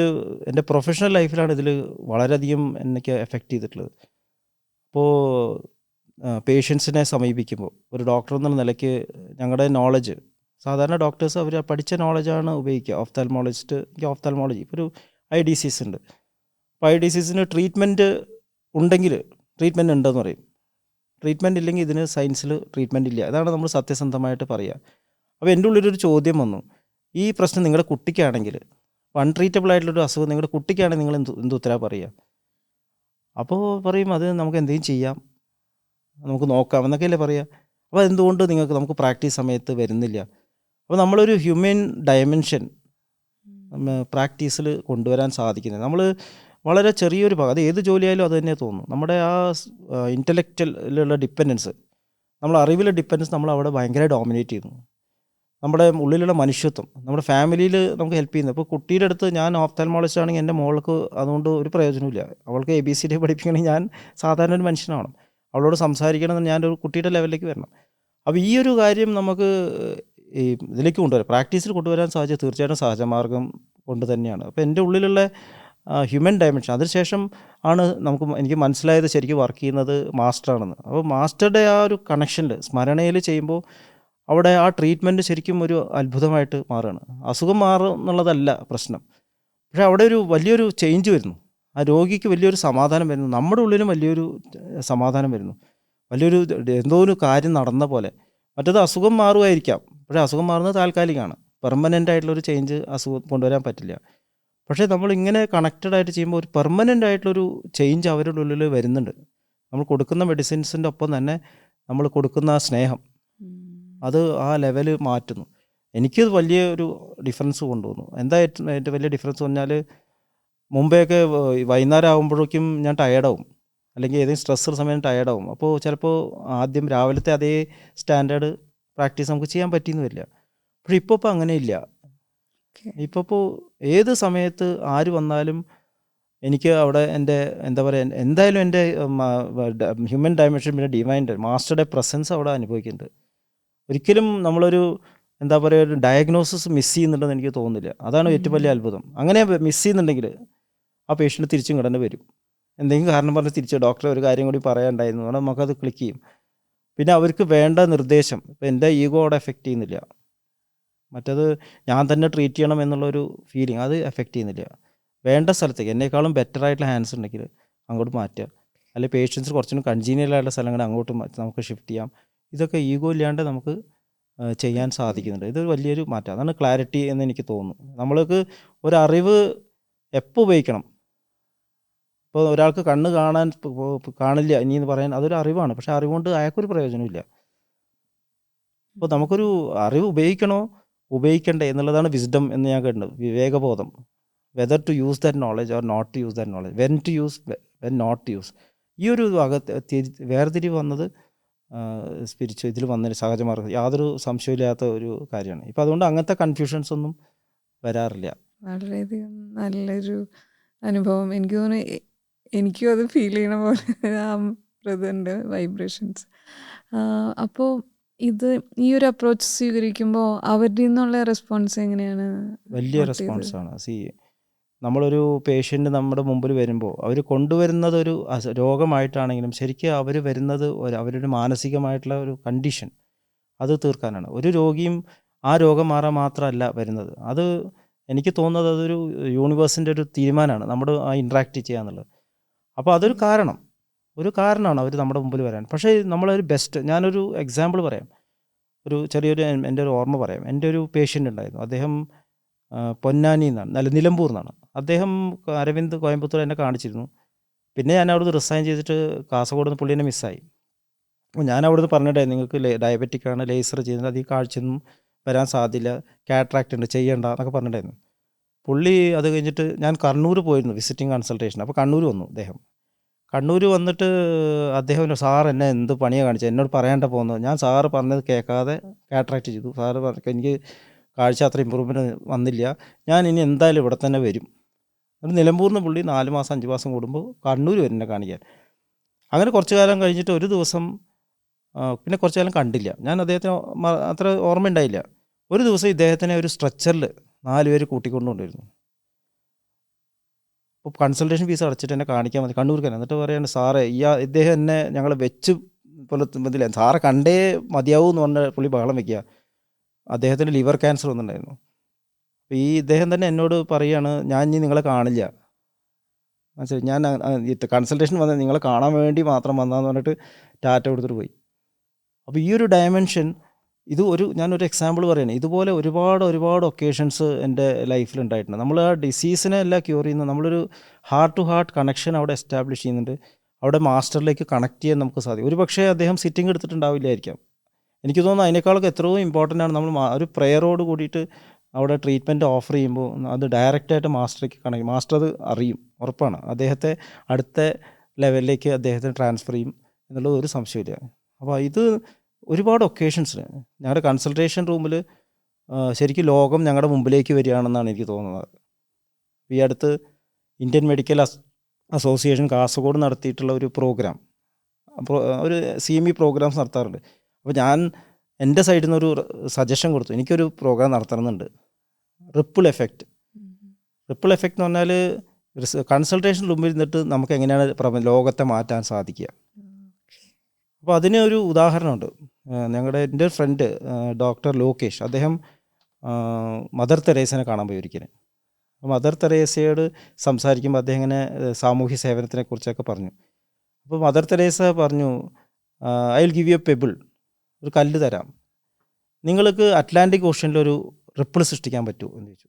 എൻ്റെ പ്രൊഫഷണൽ ലൈഫിലാണ് ഇതിൽ വളരെയധികം എനിക്ക് എഫക്റ്റ് ചെയ്തിട്ടുള്ളത്. അപ്പോൾ പേഷ്യൻസിനെ സമീപിക്കുമ്പോൾ ഒരു ഡോക്ടർ എന്നുള്ള നിലയ്ക്ക് ഞങ്ങളുടെ നോളജ്, സാധാരണ ഡോക്ടേഴ്സ് അവർ പഠിച്ച നോളജാണ് ഉപയോഗിക്കുക. എനിക്ക് ഓഫ്താൽമോളജി ഇപ്പോൾ ഒരു ഐ ഡിസീസ് ഉണ്ട്. അപ്പോൾ ഐ ഡിസീസിന് ട്രീറ്റ്മെൻറ്റ് ഉണ്ടെങ്കിൽ ട്രീറ്റ്മെൻറ്റ് ഉണ്ടെന്ന് പറയും, ട്രീറ്റ്മെൻറ്റ് ഇല്ലെങ്കിൽ ഇതിന് സയൻസിൽ ട്രീറ്റ്മെൻറ്റ് ഇല്ല. അതാണ് നമ്മൾ സത്യസന്ധമായിട്ട് പറയുക. അപ്പോൾ എൻ്റെ ഉള്ളിലൊരു ചോദ്യം വന്നു, ഈ പ്രശ്നം നിങ്ങളുടെ കുട്ടിക്കാണെങ്കിൽ, അൺട്രീറ്റബിൾ ആയിട്ടുള്ളൊരു അസുഖം നിങ്ങളുടെ കുട്ടിക്കാണെങ്കിൽ നിങ്ങൾ എന്ത് ഉത്തരവാ പറയുക? അപ്പോൾ പറയും അത് നമുക്ക് എന്തെങ്കിലും ചെയ്യാം, നമുക്ക് നോക്കാം എന്നൊക്കെയല്ലേ പറയുക. അപ്പോൾ എന്തുകൊണ്ട് നമുക്ക് പ്രാക്ടീസ് സമയത്ത് വരുന്നില്ല? അപ്പോൾ നമ്മളൊരു ഹ്യൂമൻ ഡയമെൻഷൻ പ്രാക്ടീസിൽ കൊണ്ടുവരാൻ സാധിക്കുന്നത് നമ്മൾ വളരെ ചെറിയൊരു ഭാഗം, അത് ഏത് ജോലിയായാലും അത് തന്നെ തോന്നും. നമ്മുടെ ആ ഇൻ്റലക്ച്വലിലുള്ള ഡിപ്പെൻഡൻസ്, നമ്മൾ അറിവിലെ ഡിപ്പെൻഡൻസ് നമ്മൾ അവിടെ ഭയങ്കര ഡോമിനേറ്റ് ചെയ്യുന്നു. നമ്മുടെ ഉള്ളിലുള്ള മനുഷ്യത്വം, നമ്മുടെ ഫാമിലിയിൽ നമുക്ക് ഹെൽപ്പ് ചെയ്യുന്നത്. ഇപ്പോൾ കുട്ടിയുടെ അടുത്ത് ഞാൻ ഓഫ്താൽമോളജിസ്റ്റ് ആണെങ്കിൽ എൻ്റെ മോൾക്ക് അതുകൊണ്ട് ഒരു പ്രയോജനമില്ല. അവൾക്ക് ABCD പഠിപ്പിക്കണമെങ്കിൽ ഞാൻ സാധാരണ ഒരു മനുഷ്യനാവണം, അവളോട് സംസാരിക്കണമെന്ന് ഞാനൊരു കുട്ടിയുടെ ലെവലിലേക്ക് വരണം. അപ്പോൾ ഈ ഒരു കാര്യം നമുക്ക് ഈ ഇതിലേക്ക് കൊണ്ടുവരാം, പ്രാക്ടീസിൽ കൊണ്ടുവരാൻ സാധിച്ചത് തീർച്ചയായിട്ടും സഹജമാർഗം കൊണ്ട് തന്നെയാണ്. അപ്പോൾ എൻ്റെ ഉള്ളിലുള്ള ഹ്യൂമൻ ഡയമെൻഷൻ, അതിനുശേഷം ആണ് എനിക്ക് മനസ്സിലായത് ശരിക്കും വർക്ക് ചെയ്യുന്നത് മാസ്റ്ററാണെന്ന്. അപ്പോൾ മാസ്റ്ററുടെ ആ ഒരു കണക്ഷനിൽ സ്മരണയിൽ ചെയ്യുമ്പോൾ അവിടെ ആ ട്രീറ്റ്മെൻറ്റ് ശരിക്കും ഒരു അത്ഭുതമായിട്ട് മാറുകയാണ്. അസുഖം മാറും എന്നുള്ളതല്ല പ്രശ്നം, പക്ഷേ അവിടെ ഒരു വലിയൊരു ചേഞ്ച് വരുന്നു. ആ രോഗിക്ക് വലിയൊരു സമാധാനം വരുന്നു, നമ്മുടെ ഉള്ളിലും വലിയൊരു സമാധാനം വരുന്നു, വലിയൊരു എന്തോ ഒരു കാര്യം നടന്ന പോലെ. മറ്റേത് അസുഖം മാറുമായിരിക്കാം, പക്ഷേ അസുഖം മാറുന്നത് താൽക്കാലികമാണ്, പെർമനൻ്റ് ആയിട്ടുള്ളൊരു ചേഞ്ച് അസുഖം കൊണ്ടുവരാൻ പറ്റില്ല. പക്ഷേ നമ്മളിങ്ങനെ കണക്റ്റഡ് ആയിട്ട് ചെയ്യുമ്പോൾ ഒരു പെർമനൻ്റ് ആയിട്ടുള്ളൊരു ചേഞ്ച് അവരുടെ ഉള്ളിൽ വരുന്നുണ്ട്. നമ്മൾ കൊടുക്കുന്ന മെഡിസിൻസിൻ്റെ ഒപ്പം തന്നെ നമ്മൾ കൊടുക്കുന്ന ആ സ്നേഹം, അത് ആ ലെവൽ മാറ്റുന്നു. എനിക്കത് വലിയൊരു ഡിഫറൻസ് കൊണ്ടുവന്നു. എന്താ ഏറ്റവും വലിയ ഡിഫറൻസ് പറഞ്ഞാൽ, മുമ്പെയൊക്കെ വൈകുന്നേരം ആകുമ്പോഴേക്കും ഞാൻ ടയേർഡാവും, അല്ലെങ്കിൽ ഏതെങ്കിലും സ്ട്രെസ്സുള്ള സമയം ടയേർഡാവും. അപ്പോൾ ചിലപ്പോൾ ആദ്യം രാവിലത്തെ അതേ സ്റ്റാൻഡേർഡ് പ്രാക്ടീസ് നമുക്ക് ചെയ്യാൻ പറ്റിയെന്ന് വരില്ല. പക്ഷേ ഇപ്പോൾ അങ്ങനെയില്ല. ഇപ്പോൾ ഏത് സമയത്ത് ആര് വന്നാലും എനിക്ക് അവിടെ എൻ്റെ എന്താ പറയുക, എന്തായാലും എൻ്റെ ഹ്യൂമൻ ഡയമെൻഷൻ പിന്നെ ഡിവൈൻ മാസ്റ്ററുടെ പ്രസൻസ് അവിടെ അനുഭവിക്കുന്നുണ്ട്. ഒരിക്കലും നമ്മളൊരു എന്താ പറയുക, ഒരു ഡയഗ്നോസിസ് മിസ് ചെയ്യുന്നുണ്ടെന്ന് എനിക്ക് തോന്നുന്നില്ല. അതാണ് ഏറ്റവും വലിയ അത്ഭുതം. അങ്ങനെ മിസ് ചെയ്യുന്നുണ്ടെങ്കിൽ ആ പേഷ്യൻ്റ് തിരിച്ചും ഇങ്ങോട്ട് തന്നെ വരും. എന്തെങ്കിലും കാരണം പറഞ്ഞ് തിരിച്ച് ഡോക്ടറെ ഒരു കാര്യം കൂടി പറയാനുണ്ടായിരുന്നു പറഞ്ഞാൽ നമുക്കത് ക്ലിക്ക് ചെയ്യും. പിന്നെ അവർക്ക് വേണ്ട നിർദ്ദേശം, ഇപ്പം എൻ്റെ ഈഗോ അവിടെ എഫക്റ്റ് ചെയ്യുന്നില്ല. മറ്റത് ഞാൻ തന്നെ ട്രീറ്റ് ചെയ്യണം എന്നുള്ളൊരു ഫീലിംഗ് അത് എഫക്റ്റ് ചെയ്യുന്നില്ല. വേണ്ട സ്ഥലത്തേക്ക് എന്നേക്കാളും ബെറ്റർ ആയിട്ടുള്ള ഹാൻഡ്സ് ഉണ്ടെങ്കിൽ അങ്ങോട്ട് മാറ്റുക, അല്ലെങ്കിൽ പേഷ്യൻസ് കുറച്ചും കൺജീനിയൽ ആയിട്ടുള്ള സ്ഥലങ്ങൾ അങ്ങോട്ട് നമുക്ക് ഷിഫ്റ്റ് ചെയ്യാം. ഇതൊക്കെ ഈഗോ ഇല്ലാണ്ട് നമുക്ക് ചെയ്യാൻ സാധിക്കുന്നുണ്ട്. ഇതൊരു വലിയൊരു മാറ്റം. അതാണ് ക്ലാരിറ്റി എന്ന് എനിക്ക് തോന്നുന്നു. നമ്മൾക്ക് ഒരറിവ് എപ്പോൾ ഉപയോഗിക്കണം. ഇപ്പോൾ ഒരാൾക്ക് കണ്ണ് കാണാൻ കാണില്ല ഇനി എന്ന് പറയാൻ അതൊരു അറിവാണ്. പക്ഷേ അറിവുകൊണ്ട് അയാൾക്കൊരു പ്രയോജനമില്ല. അപ്പോൾ നമുക്കൊരു അറിവ് ഉപയോഗിക്കണോ ഉപയോഗിക്കണ്ടേ എന്നുള്ളതാണ് വിസ്ഡം എന്ന് ഞാൻ കണ്ടു. വിവേകബോധം. Whether to use that knowledge or not to use that knowledge, when to use, when not to use. ഈ ഒരു വേർതിരിവ് വന്നത് സ്പിരിച്വൽ ഇതിൽ വന്നൊരു സഹജമാർഗ്ഗം യാതൊരു സംശയമില്ലാത്ത ഒരു കാര്യമാണ്. ഇപ്പം അതുകൊണ്ട് അങ്ങനത്തെ കൺഫ്യൂഷൻസ് ഒന്നും വരാറില്ല. വളരെയധികം നല്ലൊരു അനുഭവം. എനിക്ക് തോന്നുന്നു എനിക്കും അത് ഫീൽ ചെയ്യണ പോലെ ആ ബ്രദറിൻ്റെ വൈബ്രേഷൻസ്. അപ്പോൾ ഇത് ഈ ഒരു അപ്രോച്ച് സ്വീകരിക്കുമ്പോൾ അവരുടെ നിന്നുള്ള റെസ്പോൺസ് എങ്ങനെയാണ്? വലിയ റെസ്പോൺസാണ്. നമ്മളൊരു പേഷ്യൻ്റ് നമ്മുടെ മുമ്പിൽ വരുമ്പോൾ അവർ കൊണ്ടുവരുന്നത് ഒരു രോഗമായിട്ടാണെങ്കിലും ശരിക്കും അവർ വരുന്നത് അവരുടെ മാനസികമായിട്ടുള്ള ഒരു കണ്ടീഷൻ അത് തീർക്കാനാണ്. ഒരു രോഗിയും ആ രോഗം മാറാൻ മാത്രമല്ല വരുന്നത്. അത് എനിക്ക് തോന്നുന്നത് അതൊരു യൂണിവേഴ്സിൻ്റെ ഒരു തീരുമാനമാണ് നമ്മുടെ ആ ഇൻട്രാക്ട് ചെയ്യുക എന്നുള്ളത്. അപ്പോൾ അതൊരു കാരണമാണ് അവർ നമ്മുടെ മുമ്പിൽ വരാൻ. പക്ഷേ നമ്മളൊരു ഞാനൊരു എക്സാമ്പിൾ പറയാം. ഒരു ചെറിയൊരു എൻ്റെ ഒരു ഓർമ്മ പറയാം. എൻ്റെ ഒരു പേഷ്യൻ്റ് ഉണ്ടായിരുന്നു. അദ്ദേഹം പൊന്നാനി എന്നാണ്, നിലമ്പൂർ എന്നാണ്. അദ്ദേഹം അരവിന്ദ് കോയമ്പത്തൂർ എന്നെ കാണിച്ചിരുന്നു. പിന്നെ ഞാൻ അവിടുന്ന് റിസൈൻ ചെയ്തിട്ട് കാസർഗോഡ് നിന്ന് പുള്ളി എന്നെ മിസ്സായി. അപ്പോൾ ഞാൻ അവിടുന്ന് പറഞ്ഞിട്ടായിരുന്നു നിങ്ങൾക്ക് ഡയബറ്റിക് ആണ്, ലേസർ ചെയ്യുന്നത്, അധികം കാഴ്ചയൊന്നും വരാൻ സാധ്യത, കാറ്ററാക്റ്റ് ഉണ്ട്, ചെയ്യണ്ട എന്നൊക്കെ പറഞ്ഞിട്ടായിരുന്നു. പുള്ളി അത് കഴിഞ്ഞിട്ട് ഞാൻ കണ്ണൂർ പോയിരുന്നു വിസിറ്റിംഗ് കൺസൾട്ടേഷൻ. അപ്പോൾ കണ്ണൂർ വന്നു അദ്ദേഹം. കണ്ണൂർ വന്നിട്ട് അദ്ദേഹം സാർ എന്നെ എന്ത് പണിയാണ് കാണിച്ചത്, എന്നോട് പറയാണ്ട പോകുന്നത്. ഞാൻ സാറ് പറഞ്ഞത് കേൾക്കാതെ കാറ്ററാക്റ്റ് ചെയ്തു. സാറ് എനിക്ക് കാഴ്ച അത്ര ഇമ്പ്രൂവ്മെൻറ്റ് വന്നില്ല, ഞാൻ ഇനി എന്തായാലും ഇവിടെ തന്നെ വരും. എന്നിട്ട് നിലമ്പൂരിൽ നിന്ന് പുള്ളി 4 മാസം 5 മാസം കൂടുമ്പോൾ കണ്ണൂർ വരും എന്നെ കാണിക്കാൻ. അങ്ങനെ കുറച്ച് കാലം കഴിഞ്ഞിട്ട് ഒരു ദിവസം പിന്നെ കുറച്ച് കാലം കണ്ടില്ല. ഞാൻ അദ്ദേഹത്തിന് അത്ര ഓർമ്മ ഉണ്ടായില്ല. ഒരു ദിവസം ഇദ്ദേഹത്തിനെ ഒരു സ്ട്രെച്ചറിൽ 4 പേര് കൂട്ടിക്കൊണ്ടുകൊണ്ടിരുന്നു. അപ്പോൾ കൺസൾട്ടേഷൻ ഫീസ് അടച്ചിട്ട് എന്നെ കാണിക്കാൻ മതി കണ്ണൂർക്ക് തന്നെ. എന്നിട്ട് പറയാണ് സാറേ ഇദ്ദേഹം എന്നെ ഞങ്ങളെ വെച്ച് പുലർത്തുമ്പോഴത്തില്ല, സാറെ കണ്ടേ മതിയാവൂ എന്ന് പറഞ്ഞ പുള്ളി ബഹളം വയ്ക്കുക. അദ്ദേഹത്തിന് ലിവർ ക്യാൻസർ വന്നിട്ടുണ്ടായിരുന്നു. അപ്പോൾ ഇദ്ദേഹം തന്നെ എന്നോട് പറയുകയാണ്, ഞാൻ ഇനി നിങ്ങളെ കാണില്ല, മനസ്സിലായി, ഞാൻ കൺസൾട്ടേഷൻ വന്നത് നിങ്ങളെ കാണാൻ വേണ്ടി മാത്രം വന്നതെന്ന് പറഞ്ഞിട്ട് ടാറ്റ കൊടുത്തിട്ട് പോയി. അപ്പോൾ ഈ ഒരു ഡയമെൻഷൻ ഞാനൊരു എക്സാമ്പിൾ പറയുന്നത്, ഇതുപോലെ ഒരുപാട് ഒക്കേഷൻസ് എൻ്റെ ലൈഫിൽ ഉണ്ടായിട്ടുണ്ട്. നമ്മൾ ആ ഡിസീസിനെ എല്ലാം ക്യൂർ ചെയ്യുന്നത്, നമ്മളൊരു ഹാർട്ട് ടു ഹാർട്ട് കണക്ഷൻ അവിടെ എസ്റ്റാബ്ലിഷ് ചെയ്യുന്നുണ്ട്. അവിടെ മാസ്റ്ററിലേക്ക് കണക്ട് ചെയ്യാൻ നമുക്ക് സാധിക്കും. ഒരു പക്ഷേ അദ്ദേഹം സിറ്റിംഗ് എടുത്തിട്ടുണ്ടാവില്ലായിരിക്കാം. എനിക്ക് തോന്നുന്നു അതിനേക്കാളൊക്കെ എത്രയോ ഇമ്പോർട്ടൻ്റ് ആണ് നമ്മൾ ഒരു പ്രെയറോട് കൂടിയിട്ട് അവിടെ ട്രീറ്റ്മെൻറ്റ് ഓഫർ ചെയ്യുമ്പോൾ അത് ഡയറക്റ്റായിട്ട് മാസ്റ്ററിലേക്ക് കണക്ട്, മാസ്റ്റർ അത് അറിയും, ഉറപ്പാണ്. അദ്ദേഹത്തെ അടുത്ത ലെവലിലേക്ക് അദ്ദേഹത്തിന് ട്രാൻസ്ഫർ ചെയ്യും എന്നുള്ളത് ഒരു സംശയമില്ല. അപ്പോൾ ഇത് ഒരുപാട് ഒക്കേഷൻസിന് ഞങ്ങളുടെ കൺസൾട്ടേഷൻ റൂമിൽ ശരിക്കും ലോകം ഞങ്ങളുടെ മുമ്പിലേക്ക് വരികയാണെന്നാണ് എനിക്ക് തോന്നുന്നത്. ഈ അടുത്ത് ഇന്ത്യൻ മെഡിക്കൽ അസോസിയേഷൻ കാസർഗോഡ് നടത്തിയിട്ടുള്ള ഒരു പ്രോഗ്രാം, ഒരു CME പ്രോഗ്രാംസ് നടത്താറുണ്ട്. അപ്പോൾ ഞാൻ എൻ്റെ സൈഡിൽ നിന്നൊരു സജഷൻ കൊടുത്തു, എനിക്കൊരു പ്രോഗ്രാം നടത്തണമെന്നുണ്ട്, റിപ്പിൾ എഫക്റ്റ്. റിപ്പിൾ എഫക്റ്റ് എന്ന് പറഞ്ഞാൽ കൺസൾട്ടേഷൻ റൂമിൽ നിന്നിട്ട് നമുക്ക് എങ്ങനെയാണ് ലോകത്തെ മാറ്റാൻ സാധിക്കുക. അപ്പോൾ അതിന് ഒരു ഉദാഹരണമുണ്ട്. എൻ്റെ ഒരു ഫ്രണ്ട് ഡോക്ടർ ലോകേഷ്, അദ്ദേഹം മദർ തെരേസനെ കാണാൻ പോയി ഒരിക്കലും. അപ്പോൾ മദർ തെരേസയോട് സംസാരിക്കുമ്പോൾ അദ്ദേഹം ഇങ്ങനെ സാമൂഹ്യ സേവനത്തിനെ കുറിച്ചൊക്കെ പറഞ്ഞു. അപ്പോൾ മദർ തെരേസ പറഞ്ഞു, I will give you A pebble, ഒരു കല്ല് തരാം, നിങ്ങൾക്ക് അറ്റ്ലാന്റിക് ഓഷ്യനിലൊരു റിപ്പിൾ സൃഷ്ടിക്കാൻ പറ്റുമോ എന്ന് ചോദിച്ചു.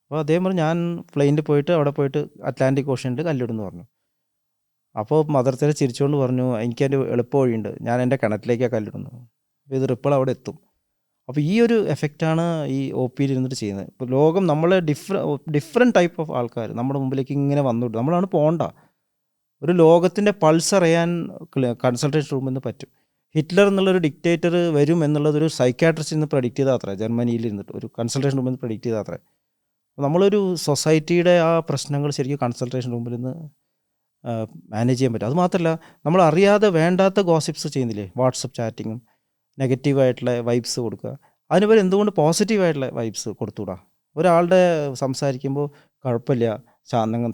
അപ്പോൾ അദ്ദേഹം പറഞ്ഞു, ഞാൻ പ്ലെയിനിൽ പോയിട്ട് അവിടെ പോയിട്ട് അറ്റ്ലാന്റിക് ഓഷ്യനിൽ കല്ലിടുന്നു പറഞ്ഞു. അപ്പോൾ മദർ തെരേസ ചിരിച്ചുകൊണ്ട് പറഞ്ഞു, എനിക്കതിൻ്റെ എളുപ്പ വഴിയുണ്ട്, ഞാൻ എൻ്റെ കിണറ്റിലേക്കാണ് കല്ലിടുന്നു, അപ്പോൾ ഇത് റിപ്പിൾ അവിടെ എത്തും. അപ്പോൾ ഈ ഒരു എഫക്റ്റാണ് ഈ OP ഇരുന്നിട്ട് ചെയ്യുന്നത്. ഇപ്പോൾ ലോകം നമ്മളെ ഡിഫറെൻറ്റ് ടൈപ്പ് ഓഫ് ആൾക്കാർ നമ്മുടെ മുമ്പിലേക്ക് ഇങ്ങനെ വന്നുകൊണ്ട് നമ്മളാണ് പോകണ്ട. ഒരു ലോകത്തിൻ്റെ പൾസ് അറിയാൻ കൺസൾട്ടേഷൻ റൂമിൽ നിന്ന് പറ്റും. ഹിറ്റ്ലർ എന്നുള്ളൊരു ഡിക്റ്റേറ്റർ വരും എന്നുള്ളതൊരു സൈക്കാട്രിസ്റ്റിൽ നിന്ന് പ്രഡിക്റ്റ് ചെയ്താൽ അത്ര, ജർമ്മനിയിൽ ഇരുന്നിട്ട് ഒരു കൺസൾട്ടേഷൻ റൂമിൽ നിന്ന് പ്രഡിക്റ്റ് ചെയ്താൽ അത്ര. നമ്മളൊരു സൊസൈറ്റിയുടെ ആ പ്രശ്നങ്ങൾ ശരിക്കും കൺസൾട്ടേഷൻ റൂമിൽ നിന്ന് മാനേജ് ചെയ്യാൻ പറ്റും. അതുമാത്രമല്ല, നമ്മൾ അറിയാതെ വേണ്ടാത്ത ഗോസിപ്സ് ചെയ്യുന്നില്ലേ, വാട്സപ്പ് ചാറ്റിങ്ങും നെഗറ്റീവായിട്ടുള്ള വൈബ്സ് കൊടുക്കുക, അതിനുപരി എന്തുകൊണ്ട് പോസിറ്റീവായിട്ടുള്ള വൈബ്സ് കൊടുത്തുകൂടാ? ഒരാളുടെ സംസാരിക്കുമ്പോൾ കുഴപ്പമില്ല,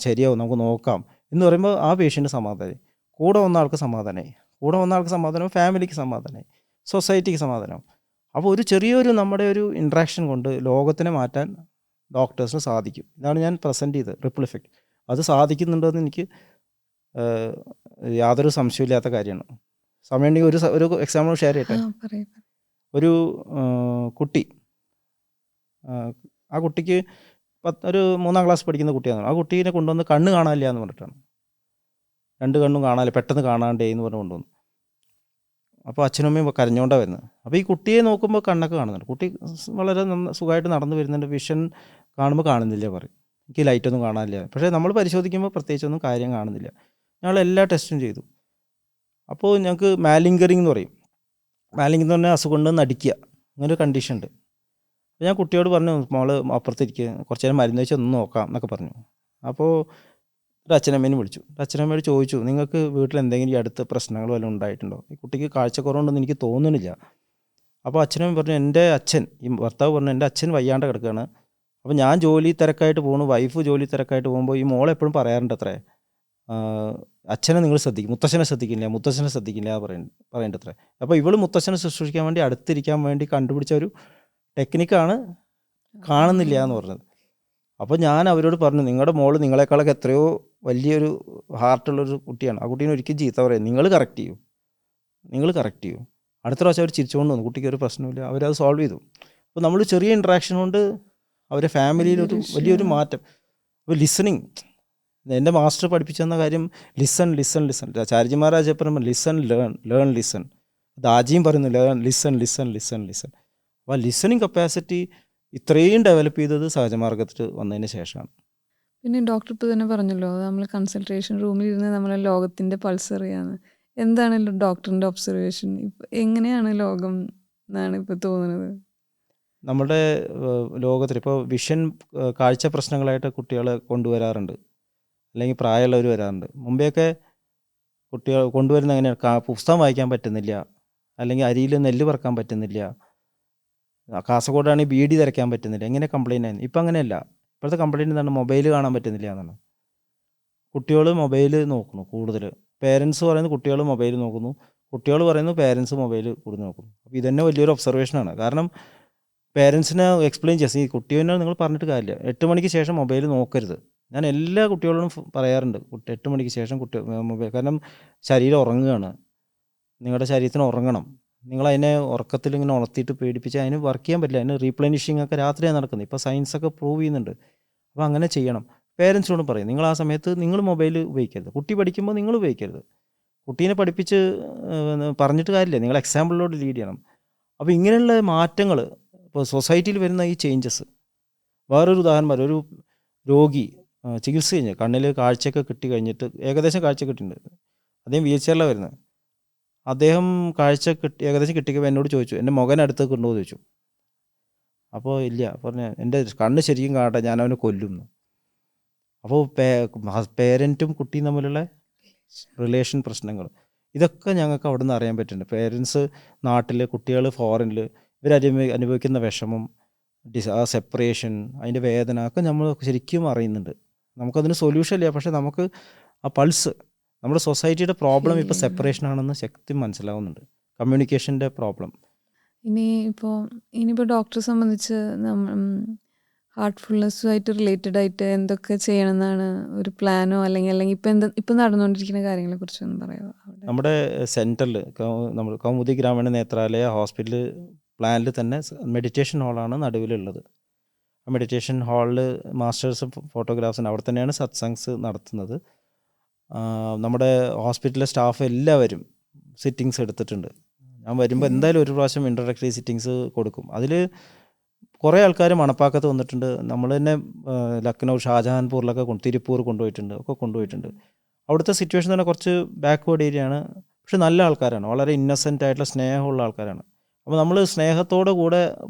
ശരിയാവും, നമുക്ക് നോക്കാം എന്ന് പറയുമ്പോൾ ആ പേഷ്യൻ്റ് സമാധാനമായി, കൂടെ വന്ന ആൾക്ക് സമാധാനമായി, കൂടെ വന്ന ആൾക്ക് സമാധാനം, ഫാമിലിക്ക് സമാധാനമായി, സൊസൈറ്റിക്ക് സമാധാനം. അപ്പോൾ ഒരു ചെറിയൊരു നമ്മുടെ ഒരു ഇൻട്രാക്ഷൻ കൊണ്ട് ലോകത്തിനെ മാറ്റാൻ ഡോക്ടേഴ്സിന് സാധിക്കും. ഇതാണ് ഞാൻ പ്രസൻറ്റ് ചെയ്തത് റിപ്പിൾ ഇഫക്റ്റ്. അത് സാധിക്കുന്നുണ്ടെന്ന് എനിക്ക് യാതൊരു സംശയമില്ലാത്ത കാര്യമാണ്. സമയമുണ്ടെങ്കിൽ ഒരു എക്സാമ്പിൾ ഷെയർ ചെയ്യട്ടെ. പറയൂ. ഒരു കുട്ടി, ആ കുട്ടിക്ക് ഒരു 3ാം ക്ലാസ് പഠിക്കുന്ന കുട്ടിയാണ്. ആ കുട്ടീനെ കൊണ്ടുവന്ന് കണ്ണ് കാണാനില്ല എന്ന് പറഞ്ഞിട്ടാണ്, 2 കണ്ണും കാണാനില്ല, പെട്ടെന്ന് കാണാണ്ടേ എന്ന് പറഞ്ഞ് കൊണ്ടുവന്നു. അപ്പോൾ അച്ഛനും അമ്മയും കരഞ്ഞോണ്ടാണ് വരുന്നത്. അപ്പോൾ ഈ കുട്ടിയെ നോക്കുമ്പോൾ കണ്ണൊക്കെ കാണുന്നുണ്ട്, കുട്ടി വളരെ സുഖമായിട്ട് നടന്നു വരുന്നുണ്ട്, വിഷൻ കാണുമ്പോൾ കാണുന്നില്ല പറയും, എനിക്ക് ലൈറ്റൊന്നും കാണാനില്ല. പക്ഷേ നമ്മൾ പരിശോധിക്കുമ്പോൾ പ്രത്യേകിച്ചൊന്നും കാര്യം കാണുന്നില്ല. ഞങ്ങൾ എല്ലാ ടെസ്റ്റും ചെയ്തു. അപ്പോൾ ഞങ്ങൾക്ക് മാലിങ്കറിങ് എന്ന് പറയും. മാലിങ്കറിങ് എന്ന് പറഞ്ഞാൽ അസുഖം ഉണ്ടെന്ന് നടിക്കുക, അങ്ങനൊരു കണ്ടീഷൻ ഉണ്ട്. അപ്പോൾ ഞാൻ കുട്ടിയോട് പറഞ്ഞു, മോള് അപ്പുറത്തിരിക്കുക, കുറച്ച് നേരം മരുന്ന് വെച്ച് ഒന്ന് നോക്കാം എന്നൊക്കെ പറഞ്ഞു. അപ്പോൾ ഒരു അച്ഛനമ്മേനെ വിളിച്ചു. അച്ഛനമ്മയോട് ചോദിച്ചു, നിങ്ങൾക്ക് വീട്ടിൽ എന്തെങ്കിലും ഈ അടുത്ത പ്രശ്നങ്ങൾ വല്ലതും ഉണ്ടായിട്ടുണ്ടോ? ഈ കുട്ടിക്ക് കാഴ്ചക്കുറവുണ്ടെന്ന് എനിക്ക് തോന്നുന്നില്ല. അപ്പോൾ അച്ഛനമ്മ പറഞ്ഞു, എൻ്റെ അച്ഛൻ, ഈ ഭർത്താവ് പറഞ്ഞു, എൻ്റെ അച്ഛൻ വയ്യാണ്ട് കിടക്കുകയാണ്. അപ്പോൾ ഞാൻ ജോലി തിരക്കായിട്ട് പോകുന്നു, വൈഫ് ജോലി തിരക്കായിട്ട് പോകുമ്പോൾ ഈ മോളെ എപ്പോഴും പറയാറുണ്ട് അത്രേ, അച്ഛനെ നിങ്ങൾ ശ്രദ്ധിക്കും, മുത്തശ്ശനെ ശ്രദ്ധിക്കില്ല, മുത്തശ്ശനെ ശ്രദ്ധിക്കില്ല പറയേണ്ടത് അത്രേ. അപ്പോൾ ഇവൾ മുത്തശ്ശനെ ശുശ്രൂഷിക്കാൻ വേണ്ടി അടുത്തിരിക്കാൻ വേണ്ടി കണ്ടുപിടിച്ച ഒരു ടെക്നിക്കാണ് കാണുന്നില്ല എന്ന് പറഞ്ഞത്. അപ്പോൾ ഞാൻ അവരോട് പറഞ്ഞു, നിങ്ങളുടെ മോള് നിങ്ങളെക്കാളൊക്കെ എത്രയോ വലിയൊരു ഹാർട്ടുള്ളൊരു കുട്ടിയാണ്, ആ കുട്ടീനെ ഒരിക്കലും ചീത്ത പറയാം, നിങ്ങൾ കറക്റ്റ് ചെയ്യൂ. അടുത്ത പ്രാവശ്യം അവർ ചിരിച്ചുകൊണ്ട് വന്നു, കുട്ടിക്ക് ഒരു പ്രശ്നമില്ല, അവരത് സോൾവ് ചെയ്തു. അപ്പോൾ നമ്മൾ ചെറിയ ഇൻട്രാക്ഷൻ കൊണ്ട് അവരുടെ ഫാമിലിയിലൊരു വലിയൊരു മാറ്റം. അപ്പോൾ ലിസണിങ്, എൻ്റെ മാസ്റ്റർ പഠിപ്പിച്ചെന്ന കാര്യം ലിസൺ. ചാരിജി മഹാരാജ് പറയുമ്പോൾ ലിസൺ. ദാജിയും പറയുന്നു ലിസൺ. അപ്പോൾ ലിസണിങ് കപ്പാസിറ്റി ഇത്രയും ഡെവലപ്പ് ചെയ്തത് സഹജമാർഗത്തിൽ വന്നതിന് ശേഷമാണ്. പിന്നെ ഡോക്ടർ ഇപ്പോൾ തന്നെ പറഞ്ഞല്ലോ, നമ്മൾ കൺസൾട്ടേഷൻ റൂമിലിരുന്ന് നമ്മളെ ലോകത്തിൻ്റെ പൾസ് അറിയാന്ന്. എന്താണ് ഡോക്ടറിൻ്റെ ഒബ്സർവേഷൻ? ഇപ്പം എങ്ങനെയാണ് ലോകം എന്നാണ് ഇപ്പോൾ തോന്നുന്നത്? നമ്മുടെ ലോകത്തിൽ ഇപ്പോൾ വിഷൻ, കാഴ്ച പ്രശ്നങ്ങളായിട്ട് കുട്ടികളെ കൊണ്ടുവരാറുണ്ട്, അല്ലെങ്കിൽ പ്രായമുള്ളവർ വരാറുണ്ട്. മുമ്പെയൊക്കെ കുട്ടികൾ കൊണ്ടുവരുന്ന എങ്ങനെയാണ്, പുസ്തകം വായിക്കാൻ പറ്റുന്നില്ല, അല്ലെങ്കിൽ അരിയിൽ നെല്ല് പറക്കാൻ പറ്റുന്നില്ല, കാസർഗോഡാണെങ്കിൽ ബീഡി തിരക്കാൻ പറ്റുന്നില്ല, ഇങ്ങനെ കംപ്ലയിൻ്റ് ആയിരുന്നു. ഇപ്പം അങ്ങനെയല്ല. ഇപ്പോഴത്തെ കംപ്ലയിൻ്റ് എന്താണ്, മൊബൈൽ കാണാൻ പറ്റുന്നില്ല എന്നാണ്. കുട്ടികൾ മൊബൈൽ നോക്കുന്നു കൂടുതൽ. പേരൻസ് പറയുന്നു കുട്ടികൾ മൊബൈൽ നോക്കുന്നു, കുട്ടികൾ പറയുന്നു പേരൻസ് മൊബൈൽ കൂടുതൽ നോക്കുന്നു. അപ്പോൾ ഇതന്നെ വലിയൊരു ഒബ്സർവേഷനാണ്. കാരണം പേരൻസിനെ എക്സ്പ്ലെയിൻ ചെയ്യാം, ഈ കുട്ടീനെ നിങ്ങൾ പറഞ്ഞിട്ട് കാര്യമില്ല, 8 മണിക്ക് ശേഷം മൊബൈൽ നോക്കരുത്. ഞാൻ എല്ലാ കുട്ടികളോടും പറയാറുണ്ട്, 8 മണിക്ക് ശേഷം മൊബൈൽ, കാരണം ശരീരം ഉറങ്ങുകയാണ്, നിങ്ങളുടെ ശരീരത്തിന് ഉറങ്ങണം. നിങ്ങളതിനെ ഉറക്കത്തിൽ ഇങ്ങനെ ഉണർത്തിയിട്ട് പേടിപ്പിച്ച് അതിന് വർക്ക് ചെയ്യാൻ പറ്റില്ല. അതിന് റീപ്ലനിഷിങ് ഒക്കെ രാത്രിയാണ് നടക്കുന്നത്. ഇപ്പോൾ സയൻസൊക്കെ പ്രൂവ് ചെയ്യുന്നുണ്ട്. അപ്പോൾ അങ്ങനെ ചെയ്യണം. പേരൻസിനോടും പറയും, നിങ്ങൾ ആ സമയത്ത് നിങ്ങൾ മൊബൈൽ ഉപയോഗിക്കരുത്. കുട്ടി പഠിക്കുമ്പോൾ നിങ്ങൾ ഉപയോഗിക്കരുത്. കുട്ടീനെ പഠിപ്പിച്ച് പറഞ്ഞിട്ട് കാര്യമില്ല, നിങ്ങൾ എക്സാമ്പിളിലോട്ട് ലീഡ് ചെയ്യണം. അപ്പോൾ ഇങ്ങനെയുള്ള മാറ്റങ്ങൾ ഇപ്പോൾ സൊസൈറ്റിയിൽ വരുന്ന ഈ ചേഞ്ചസ്. വേറൊരു ഉദാഹരണം പറയാം, ഒരു രോഗി ചികിത്സ കഴിഞ്ഞ് കണ്ണിൽ കാഴ്ചയൊക്കെ കിട്ടി കഴിഞ്ഞിട്ട്, ഏകദേശം കാഴ്ച കിട്ടിയിട്ടുണ്ട്, അദ്ദേഹം വീൽ ചെയറിലാണ് വരുന്നത്. അദ്ദേഹം കാഴ്ച ഏകദേശം കിട്ടിയപ്പോൾ എന്നോട് ചോദിച്ചു, എൻ്റെ മകൻ അടുത്തേക്ക് ഉണ്ടോ എന്ന് ചോദിച്ചു. അപ്പോൾ ഇല്ല പറഞ്ഞ, എൻ്റെ കണ്ണ് ശരിക്കും കാണട്ടെ, ഞാൻ അവനെ കൊല്ലുന്നു. അപ്പോൾ പേരൻറ്റും കുട്ടിയും തമ്മിലുള്ള റിലേഷൻ പ്രശ്നങ്ങൾ, ഇതൊക്കെ ഞങ്ങൾക്ക് അവിടെ നിന്ന് അറിയാൻ പറ്റുന്നുണ്ട്. പേരൻസ് നാട്ടിൽ, കുട്ടികൾ ഫോറിനിൽ, അനുഭവിക്കുന്ന വിഷമം, ആ സെപ്പറേഷൻ, അതിൻ്റെ വേദന ഒക്കെ നമ്മൾ ശരിക്കും അറിയുന്നുണ്ട്. നമുക്കതിന് സൊല്യൂഷൻ ഇല്ല, പക്ഷേ നമുക്ക് ആ പൾസ്, നമ്മുടെ സൊസൈറ്റിയുടെ പ്രോബ്ലം ഇപ്പോൾ സെപ്പറേഷൻ ആണെന്ന് ശക്തി മനസ്സിലാവുന്നുണ്ട്, കമ്മ്യൂണിക്കേഷൻ്റെ പ്രോബ്ലം. ഇനിയിപ്പോൾ ഡോക്ടറെ സംബന്ധിച്ച് ഹാർട്ട്ഫുൾനെസ്സുമായിട്ട് റിലേറ്റഡ് ആയിട്ട് എന്തൊക്കെ ചെയ്യണമെന്നാണ് ഒരു പ്ലാനോ, അല്ലെങ്കിൽ ഇപ്പം നടന്നുകൊണ്ടിരിക്കുന്ന കാര്യങ്ങളെ കുറിച്ചൊന്നും പറയാമോ? നമ്മുടെ സെൻറ്ററിൽ, നമ്മൾ കൗമുദി ഗ്രാമീണ നേത്രാലയ ഹോസ്പിറ്റൽ പ്ലാനിൽ തന്നെ മെഡിറ്റേഷൻ ഹാളാണ് നടുവിലുള്ളത്. ആ മെഡിറ്റേഷൻ ഹാളിൽ മാസ്റ്റേഴ്സും ഫോട്ടോഗ്രാഫ്സും അവിടെ തന്നെയാണ് സത്സംഗ്സ് നടത്തുന്നത്. നമ്മുടെ ഹോസ്പിറ്റലിലെ സ്റ്റാഫ് എല്ലാവരും സിറ്റിങ്സ് എടുത്തിട്ടുണ്ട്. ഞാൻ വരുമ്പോൾ എന്തായാലും ഒരു പ്രാവശ്യം ഇൻട്രൊഡക്ടറി സിറ്റിങ്സ് കൊടുക്കും. അതിൽ കുറേ ആൾക്കാർ മണപ്പാക്കത്ത് വന്നിട്ടുണ്ട്, നമ്മൾ തന്നെ ലക്നൗ, ഷാജഹാൻപൂരിലൊക്കെ തിരുപ്പൂർ കൊണ്ടുപോയിട്ടുണ്ട്. അവിടുത്തെ സിറ്റുവേഷൻ തന്നെ കുറച്ച് ബാക്ക്വേർഡ് ഏരിയ ആണ്, പക്ഷെ നല്ല ആൾക്കാരാണ്, വളരെ ഇന്നസെൻ്റ് ആയിട്ടുള്ള സ്നേഹമുള്ള ആൾക്കാരാണ്. അപ്പോൾ നമ്മൾ സ്നേഹത്തോടെ കൂടെ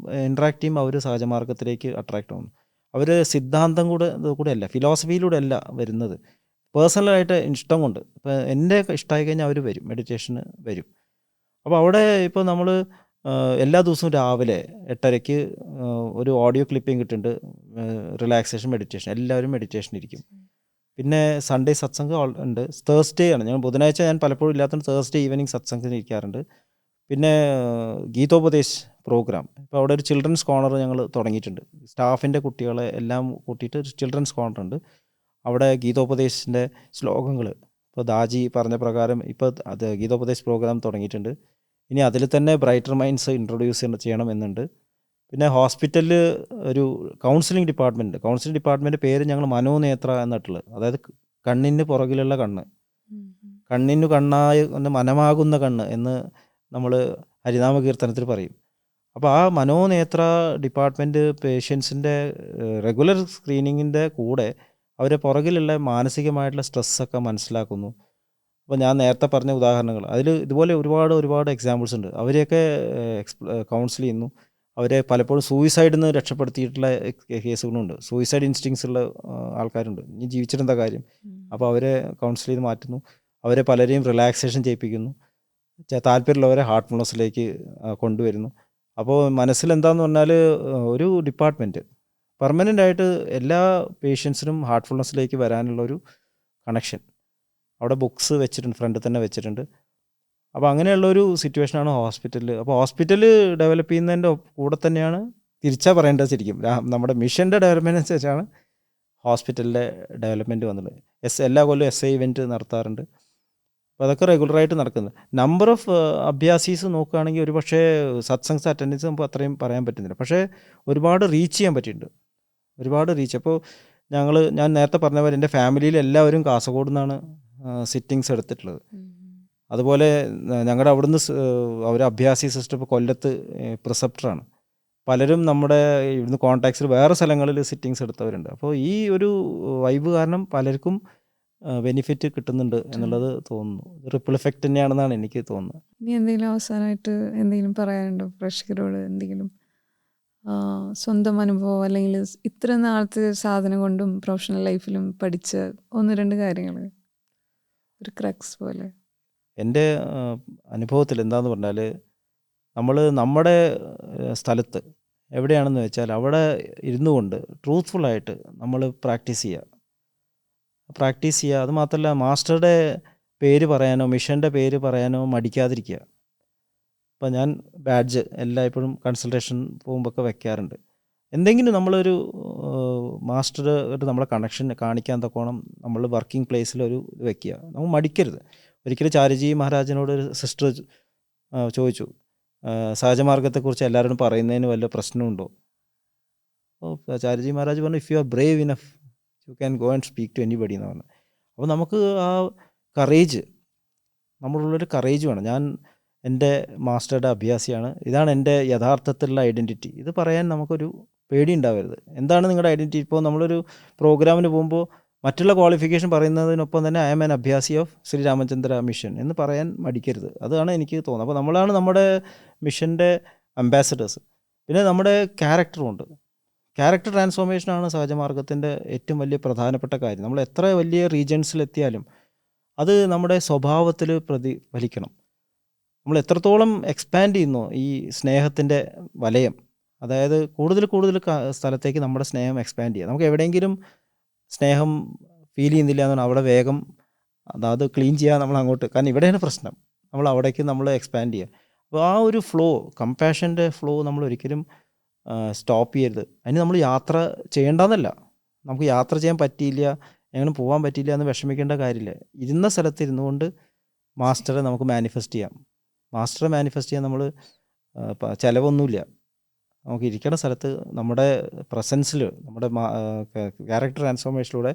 ഇൻട്രാക്ട് ചെയ്യുമ്പോൾ അവർ സഹജമാർഗത്തിലേക്ക് അട്രാക്റ്റ് ആവുന്നു. അവർ സിദ്ധാന്തം കൂടെ അല്ല, ഫിലോസഫിയിലൂടെ അല്ല വരുന്നത്, പേഴ്സണലായിട്ട് ഇഷ്ടം കൊണ്ട്. ഇപ്പോൾ എൻ്റെ ഇഷ്ടമായി കഴിഞ്ഞാൽ അവർ വരും, മെഡിറ്റേഷന് വരും. അപ്പോൾ അവിടെ ഇപ്പോൾ നമ്മൾ എല്ലാ ദിവസവും രാവിലെ 8:30-ക്ക് ഒരു ഓഡിയോ ക്ലിപ്പിംഗ് കിട്ടുന്നുണ്ട്. റിലാക്സേഷൻ, മെഡിറ്റേഷൻ, എല്ലാവരും മെഡിറ്റേഷൻ ഇരിക്കും. പിന്നെ സൺഡേ സത്സംഗ് ഉണ്ട്. തേഴ്സ്ഡേ ആണ്, ഞാൻ ബുധനാഴ്ച ഞാൻ പലപ്പോഴും ഇല്ലാത്തതുകൊണ്ട് തേഴ്സ്ഡേ ഈവനിങ് സത്സംഗത്തിന് ഇരിക്കാറുണ്ട്. പിന്നെ ഗീതോപദേശ് പ്രോഗ്രാം, ഇപ്പോൾ അവിടെ ഒരു ചിൽഡ്രൻസ് കോർണർ ഞങ്ങൾ തുടങ്ങിയിട്ടുണ്ട്. സ്റ്റാഫിൻ്റെ കുട്ടികളെ എല്ലാം കൂട്ടിയിട്ട് ഒരു ചിൽഡ്രൻസ് കോർണർ ഉണ്ട്. അവിടെ ഗീതോപദേശിൻ്റെ ശ്ലോകങ്ങൾ, ഇപ്പോൾ ദാജി പറഞ്ഞ പ്രകാരം ഇപ്പോൾ അത് ഗീതോപദേശ് പ്രോഗ്രാം തുടങ്ങിയിട്ടുണ്ട്. ഇനി അതിൽ തന്നെ ബ്രൈറ്റർ മൈൻഡ്സ് ഇൻട്രൊഡ്യൂസ് ചെയ്യണമെന്നുണ്ട്. പിന്നെ ഹോസ്പിറ്റലിൽ ഒരു കൗൺസിലിംഗ് ഡിപ്പാർട്ട്മെൻറ്റ് പേര് ഞങ്ങൾ മനോനേത്ര എന്നിട്ടുള്ളത്. അതായത് കണ്ണിന് പുറകിലുള്ള കണ്ണ്, കണ്ണിനു കണ്ണായി മനമാകുന്ന കണ്ണ് എന്ന് നമ്മൾ ഹരിനാമ കീർത്തനത്തിൽ പറയും. അപ്പോൾ ആ മനോനേത്ര ഡിപ്പാർട്ട്മെൻറ്റ് പേഷ്യൻസിൻ്റെ റെഗുലർ സ്ക്രീനിങ്ങിൻ്റെ കൂടെ അവരെ പുറകിലുള്ള മാനസികമായിട്ടുള്ള സ്ട്രെസ്സൊക്കെ മനസ്സിലാക്കുന്നു. അപ്പോൾ ഞാൻ നേരത്തെ പറഞ്ഞ ഉദാഹരണങ്ങൾ അതിൽ ഇതുപോലെ ഒരുപാട് എക്സാമ്പിൾസ് ഉണ്ട്. അവരെയൊക്കെ കൗൺസിൽ ചെയ്യുന്നു. അവരെ പലപ്പോഴും സൂയിസൈഡിൽ നിന്ന് രക്ഷപ്പെടുത്തിയിട്ടുള്ള കേസുകളുണ്ട്. സൂയിസൈഡ് ഇൻസ്റ്റിങ്സ് ഉള്ള ആൾക്കാരുണ്ട്. ഇനി ജീവിച്ചിട്ടെന്താ കാര്യം? അപ്പോൾ അവരെ കൗൺസിൽ ചെയ്ത് മാറ്റുന്നു. അവരെ പലരെയും റിലാക്സേഷൻ ചെയ്യിപ്പിക്കുന്നു. താല്പര്യമുള്ളവരെ ഹാർട്ട്ഫുൾനെസ്സിലേക്ക് കൊണ്ടുവരുന്നു. അപ്പോൾ മനസ്സിലെന്താന്ന് പറഞ്ഞാൽ ഒരു ഡിപ്പാർട്ട്മെൻറ്റ് പെർമനൻ്റ് ആയിട്ട് എല്ലാ പേഷ്യൻസിനും ഹാർട്ട്ഫുൾനെസ്സിലേക്ക് വരാനുള്ളൊരു കണക്ഷൻ അവിടെ ബുക്സ് വെച്ചിട്ടുണ്ട്, ഫ്രണ്ടിൽ തന്നെ വെച്ചിട്ടുണ്ട്. അപ്പോൾ അങ്ങനെയുള്ളൊരു സിറ്റുവേഷനാണ് ഹോസ്പിറ്റലിൽ. അപ്പോൾ ഹോസ്പിറ്റൽ ഡെവലപ്പ് ചെയ്യുന്നതിൻ്റെ കൂടെ തന്നെയാണ് പറയേണ്ടത് ശരിക്കും നമ്മുടെ മിഷൻ്റെ ഡെവലപ്മെൻറ്റ് അനുസരിച്ചാണ് ഹോസ്പിറ്റലിൻ്റെ ഡെവലപ്മെൻറ്റ് വന്നത്. എല്ലാ കൊല്ലവും SA ഇവൻറ്റ് നടത്താറുണ്ട്. അപ്പോൾ അതൊക്കെ റെഗുലറായിട്ട് നടക്കുന്നത്. നമ്പർ ഓഫ് അഭ്യാസീസ് നോക്കുകയാണെങ്കിൽ ഒരു പക്ഷേ സത്സംഗ്സ് അറ്റൻഡൻസ് നമുക്ക് അത്രയും പറയാൻ പറ്റുന്നില്ല. പക്ഷേ ഒരുപാട് റീച്ച് ചെയ്യാൻ പറ്റിയിട്ടുണ്ട്. അപ്പോൾ ഞാൻ നേരത്തെ പറഞ്ഞ പോലെ എൻ്റെ ഫാമിലിയിൽ എല്ലാവരും കാസർഗോഡ് നിന്നാണ് സിറ്റിങ്സ് എടുത്തിട്ടുള്ളത്. അതുപോലെ ഞങ്ങളുടെ അവിടുന്ന് ഒരു അഭ്യാസി സിസ്റ്റർ ഇപ്പോൾ കൊല്ലത്ത് പ്രിസെപ്റ്ററാണ്. പലരും നമ്മുടെ ഇവിടുന്ന് കോൺടാക്ട്സിൽ വേറെ സ്ഥലങ്ങളിൽ സിറ്റിങ്സ് എടുത്തവരുണ്ട്. അപ്പോൾ ഈ ഒരു വൈബ് കാരണം പലർക്കും ബെനിഫിറ്റ് കിട്ടുന്നുണ്ട് എന്നുള്ളത് തോന്നുന്നു. റിപ്പിൾ എഫക്റ്റ് തന്നെയാണെന്നാണ് എനിക്ക് തോന്നുന്നത്. ഇനി എന്തെങ്കിലും അവസാനമായിട്ട് എന്തെങ്കിലും പറയാനുണ്ടോ പ്രേക്ഷകരോട്? എന്തെങ്കിലും സ്വന്തം അനുഭവം അല്ലെങ്കിൽ ഇത്ര നാളത്തെ സാധനം കൊണ്ടും പ്രൊഫഷണൽ ലൈഫിലും പഠിച്ച 1-2 കാര്യങ്ങൾ, ഒരു ക്രക്സ് പോലെ? എൻ്റെ അനുഭവത്തിൽ എന്താണെന്ന് പറഞ്ഞാൽ നമ്മുടെ സ്ഥലത്ത് എവിടെയാണെന്ന് വെച്ചാൽ അവിടെ ഇരുന്നു കൊണ്ട് ട്രൂത്ത്ഫുള്ളായിട്ട് നമ്മൾ പ്രാക്ടീസ് ചെയ്യുക. അത് മാത്രമല്ല മാസ്റ്ററുടെ പേര് പറയാനോ മിഷൻ്റെ പേര് പറയാനോ മടിക്കാതിരിക്കുക. അപ്പോൾ ഞാൻ ബാഡ്ജ് എല്ലായ്പ്പോഴും കൺസൾട്ടേഷൻ പോകുമ്പോഴൊക്കെ വെക്കാറുണ്ട്. എന്തെങ്കിലും നമ്മളൊരു മാസ്റ്ററായിട്ട് നമ്മളെ കണക്ഷൻ കാണിക്കാൻ തക്കോണം നമ്മൾ വർക്കിംഗ് പ്ലേസിലൊരു ഇത് വെക്കുക. നമ്മൾ മടിക്കരുത്. ഒരിക്കലും ചാരുജി മഹാരാജിനോട് ഒരു സിസ്റ്റർ ചോദിച്ചു, സഹജമാർഗത്തെക്കുറിച്ച് എല്ലാവരോടും പറയുന്നതിന് വല്ല പ്രശ്നമുണ്ടോ? അപ്പോൾ ചാരുജി മഹാരാജ് പറഞ്ഞു, if you are brave enough you can go and speak to anybody എന്ന് പറഞ്ഞു. അപ്പോൾ നമുക്ക് ആ കറേജ്, നമ്മളുള്ളൊരു കറേജ് വേണം. ഞാൻ എൻ്റെ മാസ്റ്ററുടെ അഭ്യാസിയാണ്, ഇതാണ് എൻ്റെ യഥാർത്ഥത്തിലുള്ള ഐഡൻറ്റിറ്റി. ഇത് പറയാൻ നമുക്കൊരു പേടി ഉണ്ടാവരുത്. എന്താണ് നിങ്ങളുടെ ഐഡൻറ്റിറ്റി? ഇപ്പോൾ നമ്മളൊരു പ്രോഗ്രാമിന് പോകുമ്പോൾ മറ്റുള്ള ക്വാളിഫിക്കേഷൻ പറയുന്നതിനൊപ്പം തന്നെ I am an abhyasi of Shri Ramchandra mission എന്ന് പറയാൻ മടിക്കരുത്. അതാണ് എനിക്ക് തോന്നുന്നത്. അപ്പോൾ നമ്മളാണ് നമ്മുടെ മിഷൻ്റെ അംബാസഡേഴ്സ്. പിന്നെ നമ്മുടെ ക്യാരക്ടറുമുണ്ട്. ക്യാരക്ടർ ട്രാൻസ്ഫോർമേഷനാണ് സഹജമാർഗത്തിൻ്റെ ഏറ്റവും വലിയ പ്രധാനപ്പെട്ട കാര്യം. നമ്മൾ എത്ര വലിയ റീജൻസിലെത്തിയാലും അത് നമ്മുടെ സ്വഭാവത്തിൽ പ്രതിഫലിക്കണം. നമ്മൾ എത്രത്തോളം എക്സ്പാൻഡ് ചെയ്യുന്നു ഈ സ്നേഹത്തിൻ്റെ വലയം, അതായത് കൂടുതൽ സ്ഥലത്തേക്ക് നമ്മുടെ സ്നേഹം എക്സ്പാൻഡ് ചെയ്യുക. നമുക്ക് എവിടെയെങ്കിലും സ്നേഹം ഫീൽ ചെയ്യുന്നില്ല എന്നാണ് അവിടെ വേഗം അത് ക്ലീൻ ചെയ്യുക നമ്മൾ അങ്ങോട്ട്. കാരണം ഇവിടെയാണ് പ്രശ്നം. നമ്മൾ അവിടേക്ക് നമ്മൾ എക്സ്പാൻഡ് ചെയ്യുക. അപ്പോൾ ആ ഒരു ഫ്ലോ, കമ്പാഷൻ്റെ ഫ്ലോ നമ്മൾ ഒരിക്കലും സ്റ്റോപ്പ് ചെയ്യരുത്. അതിന് നമ്മൾ യാത്ര ചെയ്യേണ്ടതെന്നല്ല, നമുക്ക് യാത്ര ചെയ്യാൻ പറ്റിയില്ല, എങ്ങനെ പോകാൻ പറ്റിയില്ല എന്ന് വിഷമിക്കേണ്ട കാര്യമില്ല. ഇരുന്ന സ്ഥലത്ത് ഇരുന്നു കൊണ്ട് മാസ്റ്ററെ നമുക്ക് മാനിഫെസ്റ്റ് ചെയ്യാം. മാസ്റ്ററെ മാനിഫെസ്റ്റ് ചെയ്യാൻ നമ്മൾ ചിലവൊന്നുമില്ല. നമുക്ക് ഇരിക്കുന്ന സ്ഥലത്ത് നമ്മുടെ പ്രസൻസിൽ നമ്മുടെ ക്യാരക്ടർ ട്രാൻസ്ഫോർമേഷനിലൂടെ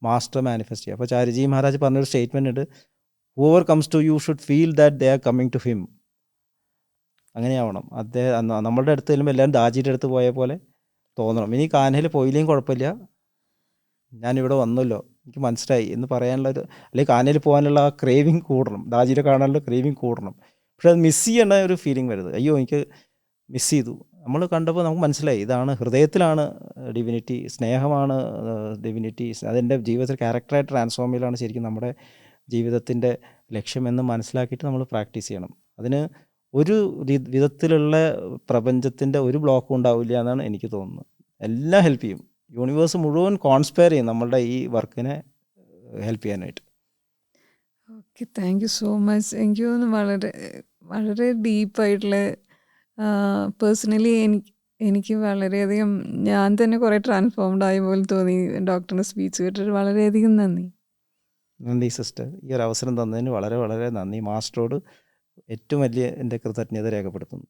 മാസ്റ്റർ മാനിഫെസ്റ്റ് ചെയ്യുക. അപ്പോൾ ചാരുജി മഹാരാജ് പറഞ്ഞൊരു സ്റ്റേറ്റ്മെൻ്റ് ഉണ്ട്, whoever comes to you should feel that they are coming to him. അങ്ങനെയാവണം. നമ്മളുടെ അടുത്ത് ചെല്ലുമ്പോൾ എല്ലാവരും ദാജിയുടെ അടുത്ത് പോയ പോലെ തോന്നണം. ഇനി കാനയിൽ പോയില്ലെങ്കിൽ കുഴപ്പമില്ല, ഞാനിവിടെ വന്നല്ലോ, എനിക്ക് മനസ്സിലായി എന്ന് പറയാനുള്ളൊരു, അല്ലെങ്കിൽ കാനയിൽ പോകാനുള്ള ആ ക്രേവിങ് കൂടണം, ദാജിയുടെ കാണാനുള്ള ക്രേവിങ് കൂടണം. പക്ഷെ അത് മിസ് ചെയ്യേണ്ട ഒരു ഫീലിംഗ് വരുന്നത്, അയ്യോ എനിക്ക് മിസ് ചെയ്തു. നമ്മൾ കണ്ടപ്പോൾ നമുക്ക് മനസ്സിലായി ഇതാണ് ഹൃദയത്തിലാണ് ഡിവിനിറ്റി, സ്നേഹമാണ് ഡിവിനിറ്റി. അതെൻ്റെ ജീവിതത്തിൽ ക്യാരക്ടറായിട്ട് ട്രാൻസ്ഫോം ചെയ്യലാണ് ശരിക്കും നമ്മുടെ ജീവിതത്തിൻ്റെ ലക്ഷ്യമെന്ന് മനസ്സിലാക്കിയിട്ട് നമ്മൾ പ്രാക്ടീസ് ചെയ്യണം. അതിന് ഒരു വിധത്തിലുള്ള പ്രപഞ്ചത്തിൻ്റെ ഒരു ബ്ലോക്കും ഉണ്ടാവില്ല എന്നാണ് എനിക്ക് തോന്നുന്നത്. എല്ലാം ഹെൽപ്പ് ചെയ്യും. യൂണിവേഴ്സ് മുഴുവൻ കോൺസ്പയർ ചെയ്യും നമ്മളുടെ ഈ വർക്കിനെ ഹെൽപ്പ് ചെയ്യാനായിട്ട്. Okay, thank you so much. എനിക്ക് തോന്നുന്നു വളരെ വളരെ ഡീപ്പായിട്ടുള്ള പേഴ്സണലി എനിക്ക് വളരെയധികം ഞാൻ തന്നെ കുറേ ട്രാൻസ്ഫോംഡ് ആയ പോലെ തോന്നി ഡോക്ടറിൻ്റെ സ്പീച്ച് കേട്ടിട്ട്. വളരെയധികം നന്ദി. നന്ദി സിസ്റ്റർ. ഈ ഒരു അവസരം തന്നതിന് വളരെ വളരെ നന്ദി. മാസ്റ്ററോട് ഏറ്റവും വലിയ എൻ്റെ കൃതജ്ഞത രേഖപ്പെടുത്തുന്നു.